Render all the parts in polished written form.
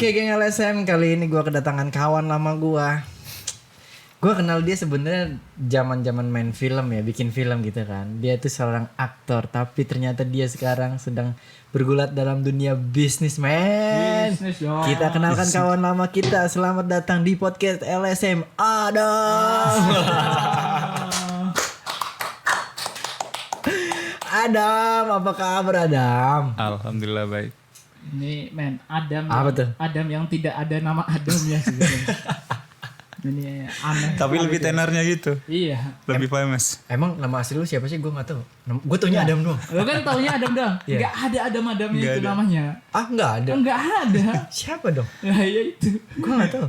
Oke, geng LSM, kali ini gue kedatangan kawan lama gue. Gue kenal dia sebenarnya zaman main film ya, bikin film gitu kan. Dia itu seorang aktor, tapi ternyata dia sekarang sedang bergulat dalam dunia bisnis, men. Kita kenalkan kawan lama kita. Selamat datang di podcast LSM, Adam. Adam, apa kabar Adam? Alhamdulillah baik. Ini men Adam Apa tuh? Adam yang tidak ada nama Adam ya sebenarnya. Ini aneh. Tapi lebih tenornya gitu. Iya. Lebih famous. Emang nama asli lu siapa sih? Gue gak tahu. Gue taunya Adam doang. Lo kan taunya Adam dong. Iya. Enggak ada Adam-Adamnya Nggak itu ada. namanya. Ah, nggak ada. Enggak ada. Siapa dong? Nah, ya itu. Gue gak tahu.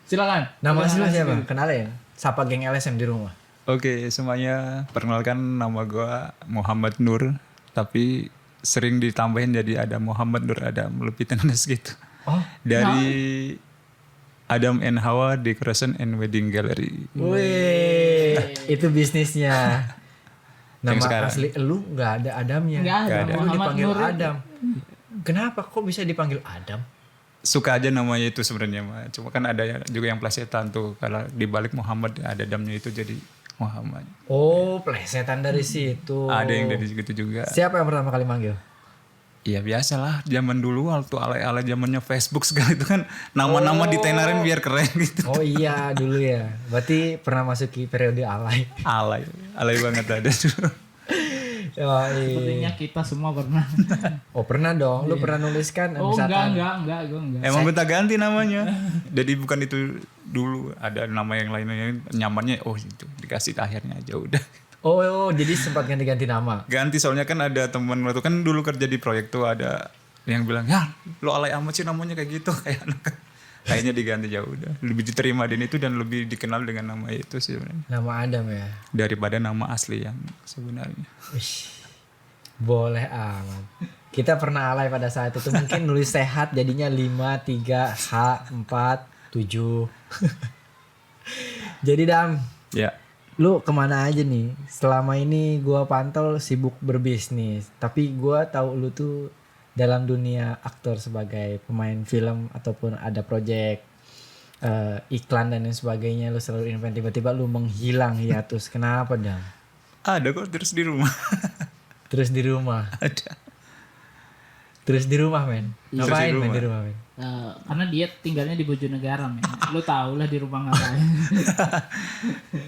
Silakan. Nama asli lu Silakan siapa? sendiri. Kenalin. Sapa geng LSM di rumah. Oke, semuanya perkenalkan nama gua Muhammad Nur, tapi sering ditambahin jadi ada Muhammad Nur Adam, lebih tenis gitu. Oh. Dari Adam and Hawa Decoration and Wedding Gallery. Wih, itu bisnisnya. Yang Nama sekarang. asli lu nggak ada Adamnya. Nggak ada. Nggak ada. Lu Muhammad dipanggil Nur. Adam. Kenapa kok bisa dipanggil Adam? Suka aja namanya itu sebenarnya mah. Cuma kan ada juga yang plesetan tuh, kalau dibalik Muhammad ada Adamnya itu jadi Muhammad. Oh, plesetan dari situ. Ada yang dari situ juga. Siapa yang pertama kali manggil? Iya biasalah, zaman dulu waktu ala-ala zamannya Facebook segala itu kan nama-nama ditenarin biar keren gitu. Oh iya, dulu ya. Berarti pernah masuki periode alay. Alay banget ada tuh. Oh, iya. Sepertinya kita semua pernah. Oh, pernah dong. Lu pernah nuliskan Oh misalkan. enggak, gue enggak. Emang gue tak ganti namanya. Jadi bukan itu dulu, ada nama yang lainnya nyamannya. Oh itu dikasih akhirnya aja udah. Oh, jadi sempat ganti-ganti nama. Ganti soalnya kan ada temen waktu kan dulu kerja di proyek tuh ada yang bilang ya lo alay amat sih namanya kayak gitu kayak anak. Kayaknya diganti ya udah. Lebih diterima dan itu dan lebih dikenal dengan nama itu sih sebenarnya. Nama Adam ya. Daripada nama asli yang sebenarnya. Wih, boleh aman. Kita pernah alay pada saat itu mungkin nulis sehat jadinya 5, 3, H, 4, 7. Jadi Dam, Ya. lu kemana aja nih? Selama ini gua pantau sibuk berbisnis, tapi gua tahu lu tuh dalam dunia aktor sebagai pemain film ataupun ada project iklan dan lain sebagainya, lu selalu invent, tiba-tiba lu menghilang hiatus. Kenapa Dam? Ada kok terus di rumah. Terus di rumah. Ada. Terus di rumah men. Terus Ngapain di men rumah. di rumah men? Karena dia tinggalnya di Bojonegara men. Lu tau lah di rumah ngapain.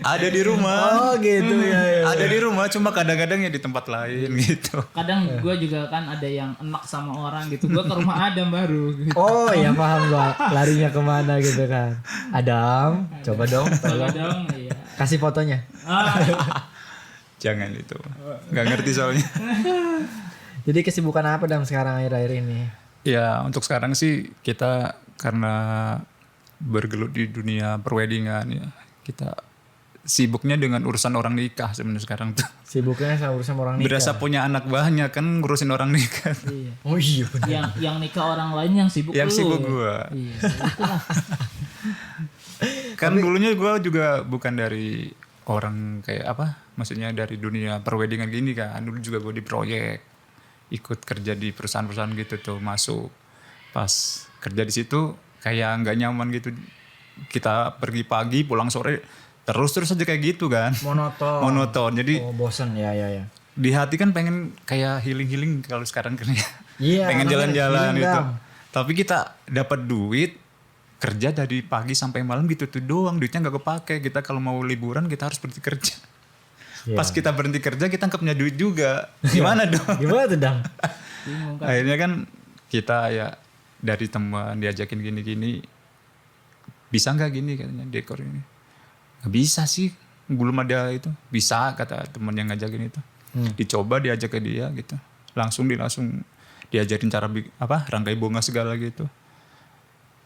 Ada di rumah. Oh gitu ya. Ada di rumah cuma kadang-kadang ya di tempat lain gitu. Kadang gue juga kan ada yang enak sama orang gitu. Gue ke rumah Adam baru gitu. Oh ya paham gua. Larinya kemana gitu kan. Adam, coba dong Kalau tolong dong iya. kasih fotonya. Jangan itu. Gak ngerti soalnya. Jadi kesibukan apa Dam sekarang akhir-akhir ini? Ya untuk sekarang sih kita karena bergelut di dunia perweddingan ya. Kita sibuknya dengan urusan orang nikah sebenarnya sekarang tuh. Sibuknya sama urusan orang nikah. Berasa punya anak banyak kan ngurusin orang nikah. Iya. Oh iya benar. Yang nikah orang lain yang sibuk Yang lu. sibuk gua. Iya. Itulah. Kan dulunya gua juga bukan dari orang kayak apa? Maksudnya dari dunia perweddingan gini kan. Dulu juga gua di proyek. Ikut kerja di perusahaan-perusahaan gitu tuh masuk. Pas kerja di situ kayak nggak nyaman gitu. Kita pergi pagi pulang sore terus aja kayak gitu kan. Monoton. Jadi Oh bosan ya. di hati kan pengen kayak healing kalau sekarang kan ya. Iya. Pengen jalan-jalan healing, gitu. Dam. Tapi kita dapat duit kerja dari pagi sampai malam gitu tuh doang, duitnya nggak kepake. Kita kalau mau liburan kita harus berhenti kerja. Iya. Pas kita berhenti kerja kita nggak punya duit juga. Gimana dong? Gimana tuh Dam? Bingung kan. Akhirnya kan kita ya dari teman diajakin gini-gini, bisa nggak gini katanya dekor ini? Nggak bisa sih, belum ada itu. Bisa kata teman yang ngajakin itu. Dicoba diajak ke dia gitu, langsung diajarin cara rangkai bunga segala gitu.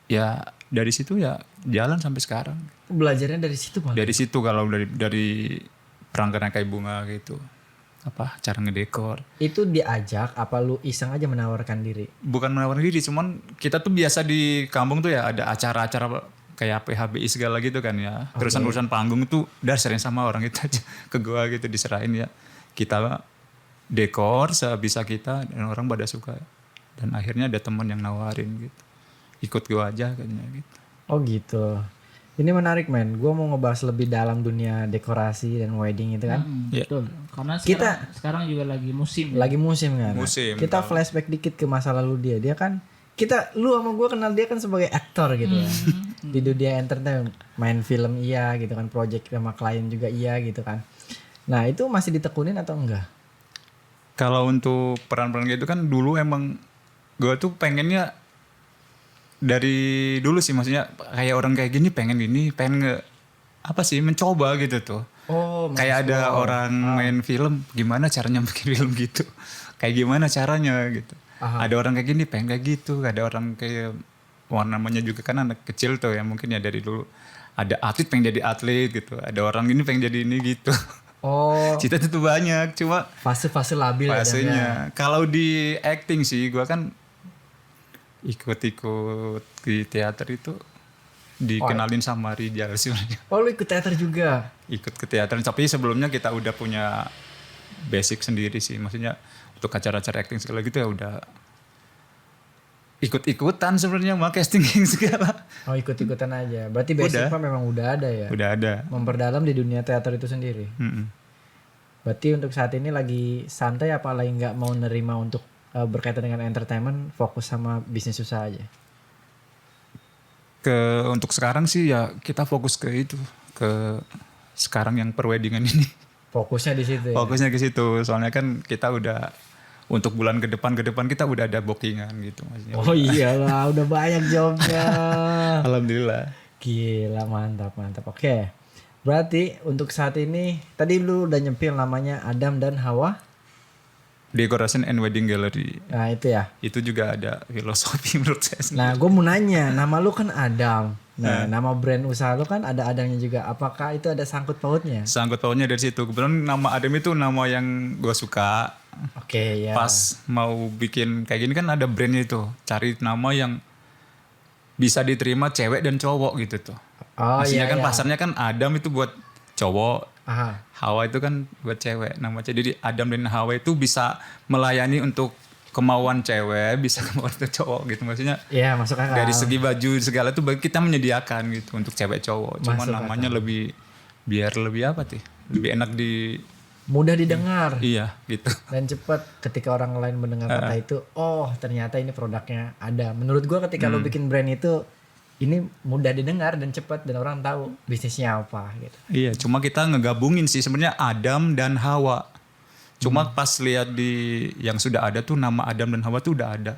Ya dari situ ya jalan sampai sekarang. Belajarnya dari situ malah. Dari situ kalau dari rangkai bunga gitu, cara ngedekor. Itu diajak apa lu iseng aja menawarkan diri? Bukan menawarkan diri, cuman kita tuh biasa di kampung tuh ya ada acara-acara kayak PHBI segala gitu kan ya. Urusan panggung itu udah sering sama orang itu aja ke gua gitu diserahin ya. Kita dekor sebisa kita dan orang pada suka. Dan akhirnya ada teman yang nawarin gitu. ikut gue aja kayaknya gitu. Oh gitu. Ini menarik men. Gue mau ngebahas lebih dalam dunia dekorasi dan wedding itu kan. Iya. Betul. Karena Kita- sekarang juga lagi musim. Ya. Lagi musim kan. Musim, Kita flashback dikit ke masa lalu dia. Dia kan lu sama gue kenal dia kan sebagai aktor gitu ya. Di dunia entertainment, main film iya gitu kan, project sama klien juga iya gitu kan. Nah, itu masih ditekunin atau enggak? Kalau untuk peran-peran gitu kan dulu emang gue tuh pengennya dari dulu sih, maksudnya kayak orang kayak gini pengen apa sih mencoba gitu tuh. Oh, Kayak ada orang main film, gimana caranya bikin film gitu. Kayak gimana caranya gitu. Ada orang kayak gini pengen kayak gitu, ada orang kayak namanya juga kan anak kecil tuh ya mungkin ya dari dulu. Ada atlet pengen jadi atlet gitu, ada orang ini pengen jadi ini gitu. Oh, Cita itu banyak, cuma fase-fase labil ya, Dan, ya. fasenya. Kalau di acting sih gua kan ikut-ikut di teater itu dikenalin sama Rijal sebenarnya. Oh, lu ikut teater juga. Ikut ke teater, tapi sebelumnya kita udah punya basic sendiri sih, maksudnya untuk acara-acara acting segala gitu ya udah ikut-ikutan sebenarnya mau casting segala. Oh, ikut-ikutan aja. Berarti basic mah memang udah ada ya. Udah ada. Memperdalam di dunia teater itu sendiri. Mm-mm. Berarti untuk saat ini lagi santai apa lagi nggak mau nerima untuk berkaitan dengan entertainment, fokus sama bisnis usaha aja. Untuk sekarang sih ya kita fokus ke itu, ke sekarang yang perweddingan ini. Fokusnya di situ ya. Fokusnya ke situ, soalnya kan kita udah untuk bulan ke depan kita udah ada bookingan gitu maksudnya. Oh iyalah, udah banyak jobnya. Alhamdulillah. Gila, mantap. Oke. Berarti untuk saat ini tadi lu udah nyempil namanya Adam dan Hawa. Decoration and Wedding Gallery. Nah, itu ya. Itu juga ada filosofi menurut saya sendiri. Nah, gue mau nanya, nama lu kan Adam. Nah, nama brand usaha lu kan ada Adamnya juga. Apakah itu ada sangkut pautnya? Sangkut pautnya dari situ. Kebetulan nama Adam itu nama yang gue suka. Oke, ya. Pas mau bikin kayak gini kan ada brandnya itu. Cari nama yang bisa diterima cewek dan cowok gitu tuh. Oh Maksudnya iya. kan pasarnya kan Adam itu buat cowok. Aha. Hawa itu kan buat cewek. Jadi Adam dan Hawa itu bisa melayani untuk kemauan cewek, bisa kemauan untuk cowok gitu. Maksudnya Iya, masuk akal. dari segi baju segala tuh kita menyediakan gitu untuk cewek cowok. Cuma Masuk namanya biar lebih apa sih? Lebih enak mudah didengar iya gitu. dan cepat ketika orang lain mendengar kata itu, oh ternyata ini produknya ada. Menurut gua ketika lu bikin brand itu ini mudah didengar dan cepat dan orang tahu bisnisnya apa gitu. Iya, cuma kita ngegabungin sih sebenarnya Adam dan Hawa. Cuma pas lihat di yang sudah ada tuh nama Adam dan Hawa tuh udah ada.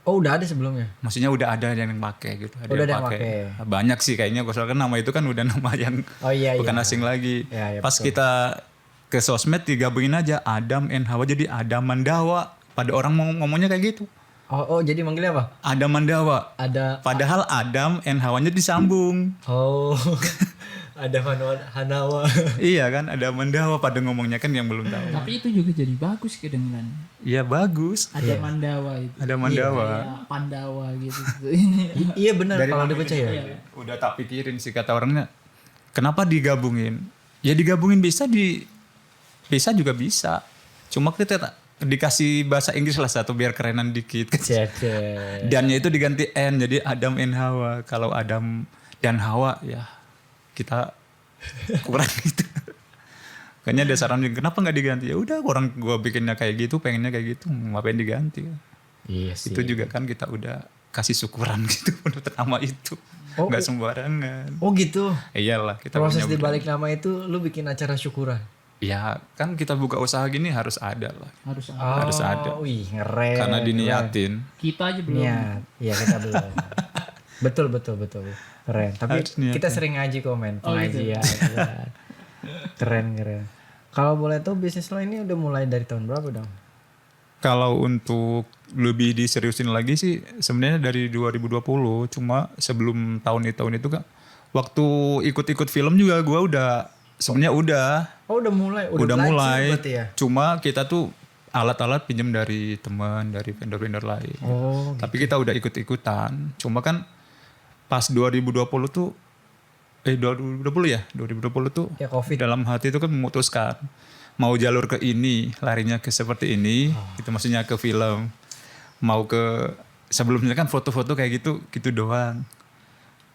Oh, udah ada sebelumnya. Maksudnya udah ada yang pakai gitu. Udah ada yang pakai. Banyak sih kayaknya, soalnya kan nama itu kan udah nama yang Oh iya bukan iya. asing lagi. Iya, Pas betul. kita ke sosmed digabungin aja Adam and Hawa jadi Adam Mandawa. Pada orang mau ngomongnya kayak gitu. Oh jadi manggilnya apa? Adam Mandawa. Ada Padahal Adam and Hawanya disambung. oh ada Hanawa. Iya kan, ada Mandawa pada ngomongnya kan yang belum tahu. Tapi itu juga jadi bagus kedengeran. Iya bagus. Ada Mandawa itu. Ada Mandawa. Kayak Pandawa gitu. Iya benar Dari kalau mana dibaca itu? ya. Udah tak pikirin sih kata orangnya. Kenapa digabungin? Ya digabungin bisa juga bisa. Cuma kita dikasih bahasa Inggris lah satu biar kerenan dikit. Cece. Dannya itu diganti N jadi Adam and Hawa. Kalau Adam dan Hawa ya kita kurang gitu. Kayaknya ada saran kenapa nggak diganti? Ya udah orang gua bikinnya kayak gitu, pengennya kayak gitu, ngapain diganti? Iya sih. Itu juga kan kita udah kasih syukuran gitu menurut nama itu. Oh, Nggak sembarangan. Oh gitu. Iyalah kita Proses punya di balik nama itu lu bikin acara syukuran. ya kan kita buka usaha gini harus ada lah. Harus Harus ada. Wih, keren. Karena diniatin. kita aja belum. Niat. Iya, kita belum. betul. Keren. Tapi Harus niat, kita sering ngaji komen Oh, gitu. pengajian. Keren. Kalau boleh tahu bisnis lo ini udah mulai dari tahun berapa dong? Kalau untuk lebih diseriusin lagi sih sebenarnya dari 2020. Cuma sebelum tahun itu kan waktu ikut-ikut film juga gua udah sebenarnya udah Oh, udah mulai. udah belajar mulai. berarti ya? Cuma kita tuh alat-alat pinjam dari teman, dari vendor-vendor lain. Oh, Tapi kita udah ikut-ikutan. Cuma kan pas 2020 tuh 2020 ya? 2020 tuh ya Covid. dalam hati itu kan memutuskan mau jalur ke ini, larinya ke seperti ini, itu maksudnya ke film. Mau ke sebelumnya kan foto-foto kayak gitu doang.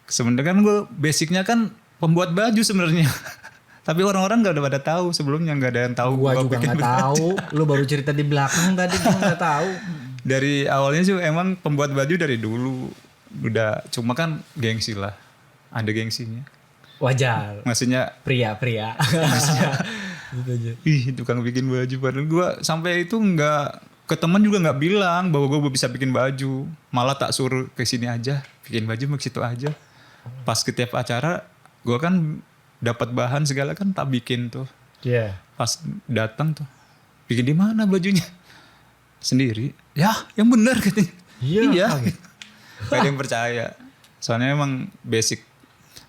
Sebenarnya kan gue basicnya kan pembuat baju sebenarnya. Tapi orang-orang nggak ada pada tahu sebelumnya, nggak ada yang tahu. Gua juga bikin nggak baju. tahu. Lu baru cerita di belakang tadi, gua nggak tahu. Dari awalnya sih emang pembuat baju dari dulu udah, cuma kan gengsi lah, ada gengsinya. Wajar. Maksudnya Pria. Gitu aja. ih tukang bikin baju, padahal gue sampai itu nggak ke teman juga nggak bilang bahwa gue bisa bikin baju, malah tak suruh ke sini aja bikin baju ke situ aja. Pas ke tiap acara gue kan dapat bahan segala kan tak bikin tuh. Iya. Pas datang tuh, bikin di mana bajunya? Sendiri. Ya, yang benar katanya. Iya. Gak ada yang percaya. Soalnya emang basic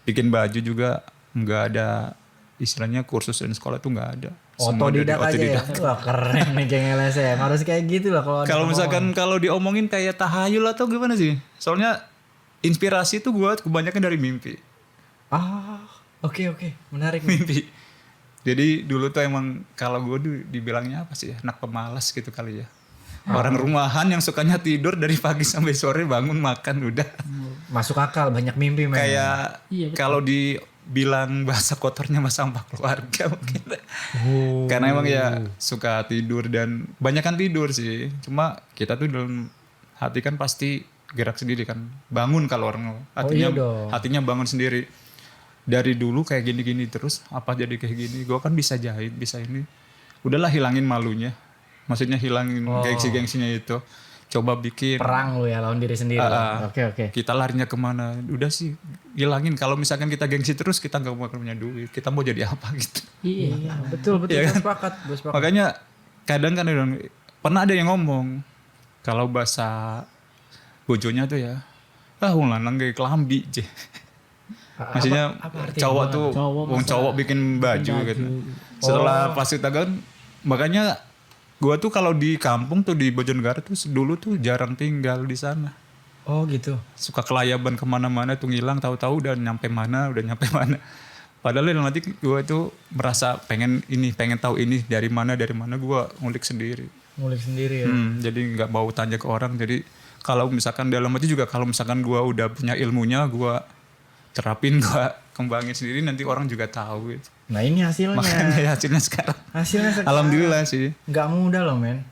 bikin baju juga nggak ada, istilahnya kursus dan sekolah tuh nggak ada. Semua dari Otodidak aja ya. Wah keren nih geng LSM. Harus kayak gitu lah kalau ada Kalau kemauan. misalkan kalau diomongin kayak tahayul atau gimana sih? Soalnya inspirasi tuh gue kebanyakan dari mimpi. Oke. Menarik nih. Mimpi. Jadi dulu tuh emang kalau gue dibilangnya apa sih ya? Anak pemalas gitu kali ya. Orang rumahan yang sukanya tidur dari pagi sampai sore, bangun makan udah. Masuk akal, banyak mimpi men. Kayak Iya, betul. kalau dibilang bahasa kotornya mah sampah keluarga mungkin. Karena emang ya suka tidur dan banyakan tidur sih. Cuma kita tuh dalam hati kan pasti gerak sendiri kan. Bangun kalau orang iya dong. hatinya bangun sendiri. Dari dulu kayak gini-gini terus apa jadi kayak gini. Gue kan bisa jahit, bisa ini. Udahlah hilangin malunya. Maksudnya hilangin gengsi-gengsinya itu. Coba bikin. Perang lu ya lawan diri sendiri. Oke. Kita larinya kemana? Udah sih hilangin. Kalau misalkan kita gengsi terus kita nggak mau punya duit. Kita mau jadi apa gitu. Iya. Betul. Iya Gue kan? sepakat. Makanya kadang kan pernah ada yang ngomong kalau bahasa bojonya tuh ya, wong lanang kayak kelambi je. Maksudnya cowok tuh, wong cowok bikin baju gitu. Setelah pas kita kan, makanya gua tuh kalau di kampung tuh di Bojonegoro tuh dulu tuh jarang tinggal di sana. Oh gitu. Suka kelayaban kemana-mana tuh ngilang, tahu-tahu udah nyampe mana. Padahal nanti gua tuh merasa pengen tahu ini dari mana gua ngulik sendiri. Ya. Jadi nggak mau tanya ke orang. Jadi kalau misalkan dalam hati juga kalau misalkan gua udah punya ilmunya, gua terapin, gua kembangin sendiri, nanti orang juga tahu gitu. Nah ini hasilnya. Makanya hasilnya sekarang. Alhamdulillah sih. Nggak mudah loh men.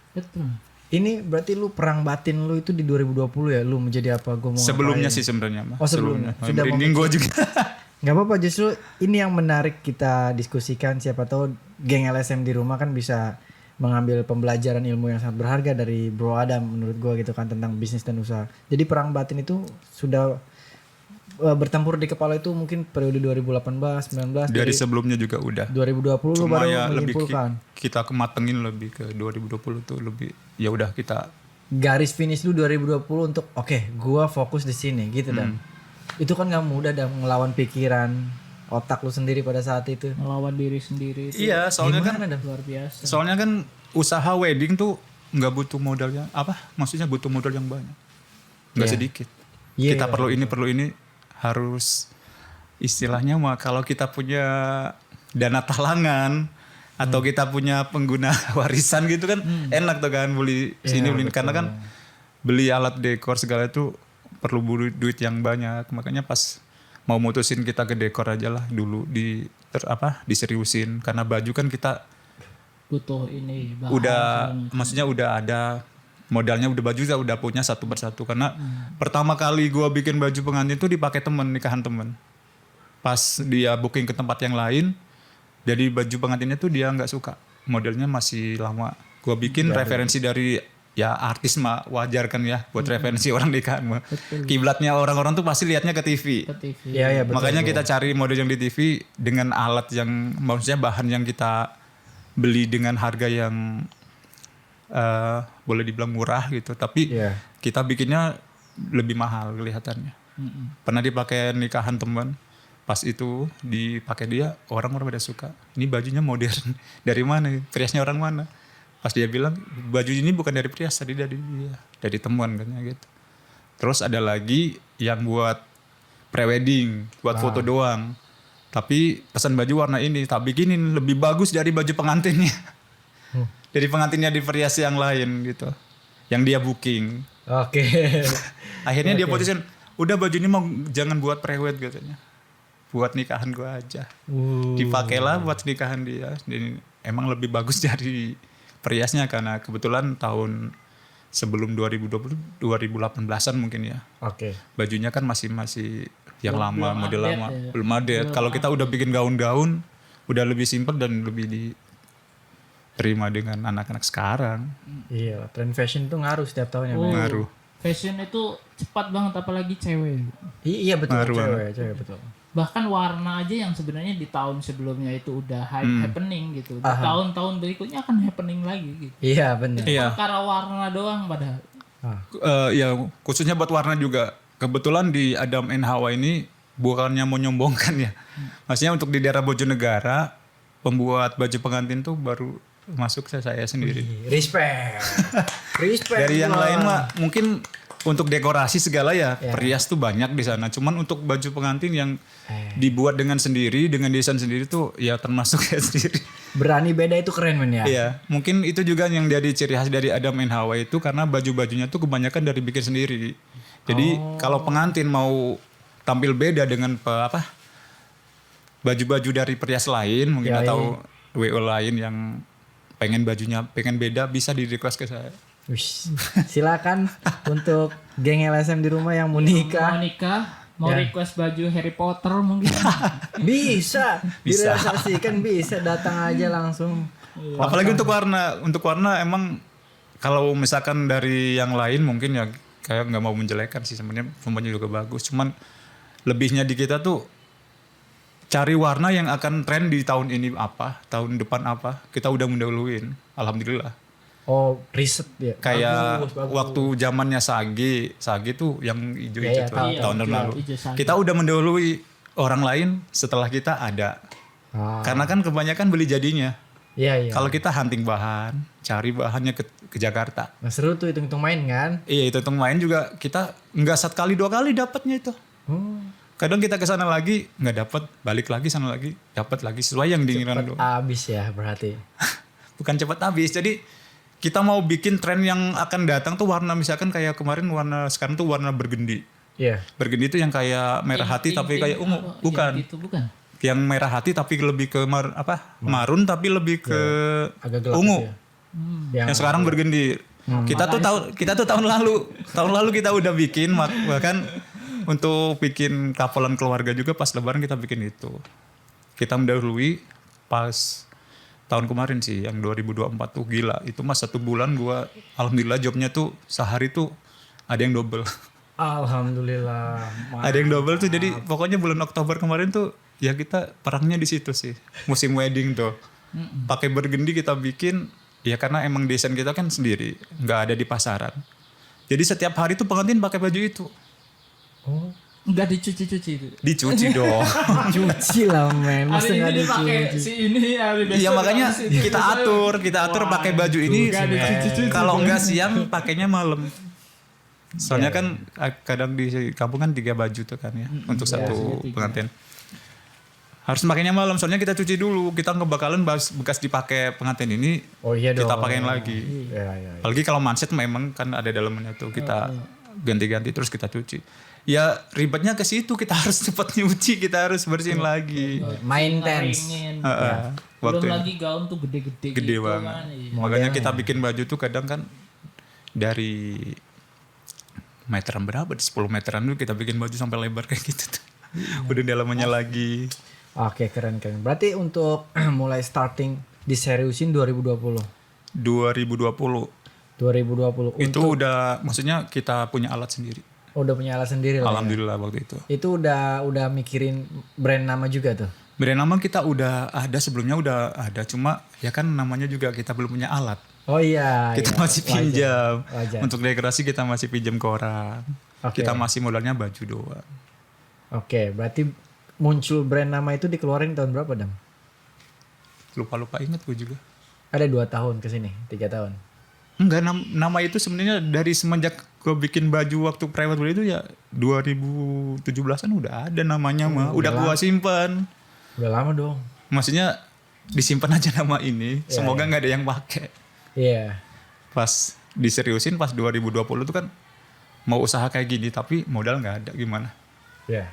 Betul. Ini berarti lu perang batin lu itu di 2020 ya? Lu menjadi apa? Gua mau Sebelumnya ngapain? sih sebenarnya mah. Oh sebelumnya. Sudah Merinding gua juga. Gak apa-apa, justru ini yang menarik kita diskusikan. Siapa tahu geng LSM di rumah kan bisa mengambil pembelajaran ilmu yang sangat berharga dari Bro Adam menurut gue gitu kan, tentang bisnis dan usaha. Jadi perang batin itu sudah bertempur di kepala itu mungkin periode 2018, 19 Dari sebelumnya juga udah. 2020 lu Cuma baru ya lebih menyimpulkan. kita kematengin lebih ke 2020 tuh lebih ya udah kita Garis finish lu 2020 untuk oke, gua fokus di sini gitu dan itu kan gak mudah dan ngelawan pikiran otak lu sendiri pada saat itu. Melawan diri sendiri itu Iya, soalnya kan luar biasa. soalnya kan usaha wedding tuh nggak butuh modalnya apa? Maksudnya butuh modal yang banyak. Nggak sedikit. Iya, Kita perlu ini harus istilahnya mah kalau kita punya dana talangan atau kita punya pengguna warisan gitu kan enak tuh kan beli sini beli karena kan beli alat dekor segala itu perlu duit yang banyak. Makanya pas mau mutusin kita ke dekor aja lah dulu diseriusin karena baju kan kita Butuh ini bahan udah segala maksudnya udah ada modalnya, udah baju udah punya satu persatu karena pertama kali gua bikin baju pengantin tuh dipakai temen, nikahan temen. Pas dia booking ke tempat yang lain, jadi baju pengantinnya tuh dia nggak suka, modelnya masih lama. Gua bikin referensi dari ya artis mah wajar kan ya buat referensi orang nikahan mah. Kiblatnya orang-orang tuh pasti lihatnya ke TV. ke TV. Iya betul. Makanya kita cari model yang di TV dengan alat yang maksudnya bahan yang kita beli dengan harga yang boleh dibilang murah gitu, tapi kita bikinnya lebih mahal kelihatannya. Pernah dipakai nikahan teman, pas itu dipakai dia, orang-orang pada suka. Ini bajunya modern, dari mana? Priasnya orang mana? Pas dia bilang baju ini bukan dari Prias, tadi dari dia, dari teman katanya gitu. Terus ada lagi yang buat prewedding, buat foto doang. Tapi pesan baju warna ini, tak bikinin lebih bagus dari baju pengantinnya. Dari pengantinnya di Prias yang lain gitu. Yang dia booking. Oke. Akhirnya dia putusin, udah baju ini mau jangan buat prewed katanya. Buat nikahan gua aja. Dipakailah buat nikahan dia. Dan emang lebih bagus dari periasnya karena kebetulan tahun sebelum 2020 2018-an mungkin ya. Oke. Bajunya kan masih yang lama, belum model update lama, ya. belum update. Kalau kita udah bikin gaun-gaun udah lebih simpel dan lebih diterima dengan anak-anak sekarang. Iya, tren fashion tuh ngaruh setiap tahunnya. Oh, Men. Ngaruh. Fashion itu cepat banget apalagi cewek. Iya betul, Ngaruh cewek betul. Bahkan warna aja yang sebenarnya di tahun sebelumnya itu udah happening gitu. Di tahun-tahun berikutnya akan happening lagi gitu. Iya benar. Iya. Perkara warna doang padahal. Ya khususnya buat warna juga. Kebetulan di Adam and Hawa ini bukannya mau nyombongkan ya. Maksudnya untuk di daerah Bojonegara pembuat baju pengantin tuh baru masuk saya sendiri. Respect. Respect. Dari yang gua. lain mah mungkin untuk dekorasi segala ya perias tuh banyak di sana. Cuman untuk baju pengantin yang dibuat dengan sendiri, dengan desain sendiri tuh ya termasuk saya sendiri. Berani beda itu keren men ya. Iya, mungkin itu juga yang jadi ciri khas dari Adam and Hawa itu karena baju-bajunya tuh kebanyakan dari bikin sendiri. Jadi kalau pengantin mau tampil beda dengan baju-baju dari perias lain mungkin atau WO lain yang pengen beda bisa di request ke saya. Wish. Silakan untuk geng LSM di rumah yang mau nikah. Mau nikah, mau request baju Harry Potter mungkin. Bisa. Direalisasikan bisa, datang aja langsung. Apalagi untuk warna emang kalau misalkan dari yang lain mungkin ya kayak nggak mau menjelekkan sih sebenarnya juga bagus. Cuman lebihnya di kita tuh cari warna yang akan tren di tahun ini tahun depan kita udah mendahuluin. Alhamdulillah. Oh, riset ya. Kayak Bagus. waktu zamannya Sage tuh yang hijau-hijau tuh, Iya, tahun lalu. hijau Sage. Kita udah mendahului orang lain setelah kita ada. Karena kan kebanyakan beli jadinya. Iya. Kalau kita hunting bahan, cari bahannya ke Jakarta. Nah, seru tuh hitung-hitung main kan? Iya, itu main juga kita nggak 1 kali 2 kali dapatnya itu. Kadang kita ke sana lagi nggak dapat, balik lagi sana lagi, dapat lagi sesuai yang diinginkan dulu. Abis ya berarti. Bukan cepat habis. Jadi kita mau bikin tren yang akan datang tuh warna misalkan kayak kemarin sekarang tuh warna bergendi. Iya. Bergendi itu yang kayak merah hati tapi kayak ungu, bukan. Itu bukan. Yang merah hati tapi lebih ke marun tapi lebih ke Agak gelap ungu. gitu ya. Yang sekarang bergendi. Kita tuh tahun lalu kita udah bikin bahkan untuk bikin kapelan keluarga juga pas lebaran kita bikin itu. Kita mendahului pas tahun kemarin sih yang 2024 tuh gila. Itu mas 1 bulan gua alhamdulillah jobnya tuh sehari tuh ada yang double. Alhamdulillah. Ada yang double tuh jadi pokoknya bulan Oktober kemarin tuh ya kita perangnya di situ sih. Musim wedding tuh. Pakai bergendi kita bikin ya karena emang desain kita kan sendiri, nggak ada di pasaran. Jadi setiap hari tuh pengantin pakai baju itu. Oh. Enggak dicuci-cuci itu. Dicuci dong. Cuci lah men. Masa Hari nggak ini dipakai dicuci? si ini, hari besok Iya makanya dipakai si ini. kita atur pakai baju ini. Nggak dicuci-cuci. Kalau nggak siang pakainya malam. Soalnya kan kadang di kampung kan 3 baju tuh kan ya untuk satu pengantin. Harus pakainya malam soalnya kita cuci dulu. Kita ngebakalan bekas dipakai pengantin ini. Oh iya dong. Kita pakein lagi. Iya. Apalagi kalau manset memang kan ada dalamnya tuh kita ganti-ganti terus kita cuci. Ya ribetnya ke situ kita harus cepat nyuci, kita harus bersihin lagi. Maintenance. Ngeringin. Waktu Belum lagi gaun tuh gede-gede gede gitu banget. kan. Iya. Makanya kita bikin baju tuh kadang kan dari meteran berapa? 10 meteran dulu kita bikin baju sampai lebar kayak gitu tuh. Udah dalamannya lagi. Oke keren. Berarti untuk mulai starting diseriusin 2020. 2020 itu udah maksudnya kita punya alat sendiri. Udah punya alat sendiri lah. Alhamdulillah waktu itu. Itu udah mikirin brand nama juga tuh. Brand nama kita udah ada sebelumnya udah ada cuma ya kan namanya juga kita belum punya alat. Oh iya. Kita masih pinjam. Wajar. Untuk dekorasi kita masih pinjam ke orang. Oke. Kita masih modalnya baju doang. Oke, berarti muncul brand nama itu dikeluarin tahun berapa, Dam? Lupa inget gue juga. Ada 2 tahun ke sini, 3 tahun. Enggak, nama itu sebenarnya dari semenjak gue bikin baju waktu private wedding itu ya 2017-an udah ada namanya mah. Udah gue simpan. Udah lama dong. Maksudnya disimpan aja nama ini. Semoga nggak ada yang pakai. Iya. Pas diseriusin pas 2020 tuh kan mau usaha kayak gini tapi modal nggak ada, gimana? Ya.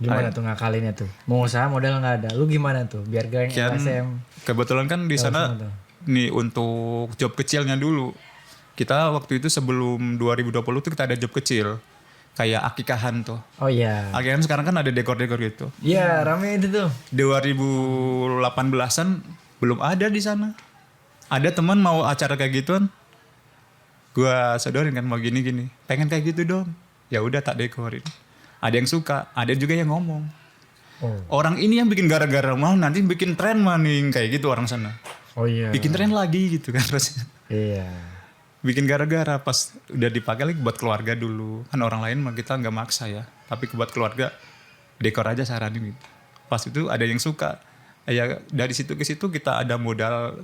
Gimana tuh ngakalinnya tuh? Mau usaha modal nggak ada. Lu gimana tuh? Biar gak yang Kan LSM. kebetulan kan di sana nih untuk job kecilnya dulu. Kita waktu itu sebelum 2020 tuh kita ada job kecil. Kayak akikahan tuh. Oh iya. Akikahan sekarang kan ada dekor-dekor gitu. Iya, rame itu tuh. 2018-an belum ada di sana. Ada teman mau acara kayak gituan. Gua sodorin kan mau gini-gini. Pengen kayak gitu dong. Ya udah tak dekorin. Ada yang suka, ada juga yang ngomong. Oh. Orang ini yang bikin gara-gara mah nanti bikin tren maning kayak gitu orang sana. Oh iya. Bikin tren lagi gitu kan rasanya. Iya. Bikin gara-gara pas udah dipakai lagi buat keluarga dulu. Kan orang lain mah kita nggak maksa ya. Tapi buat keluarga dekor aja saranin gitu. Pas itu ada yang suka. Ya dari situ ke situ kita ada modal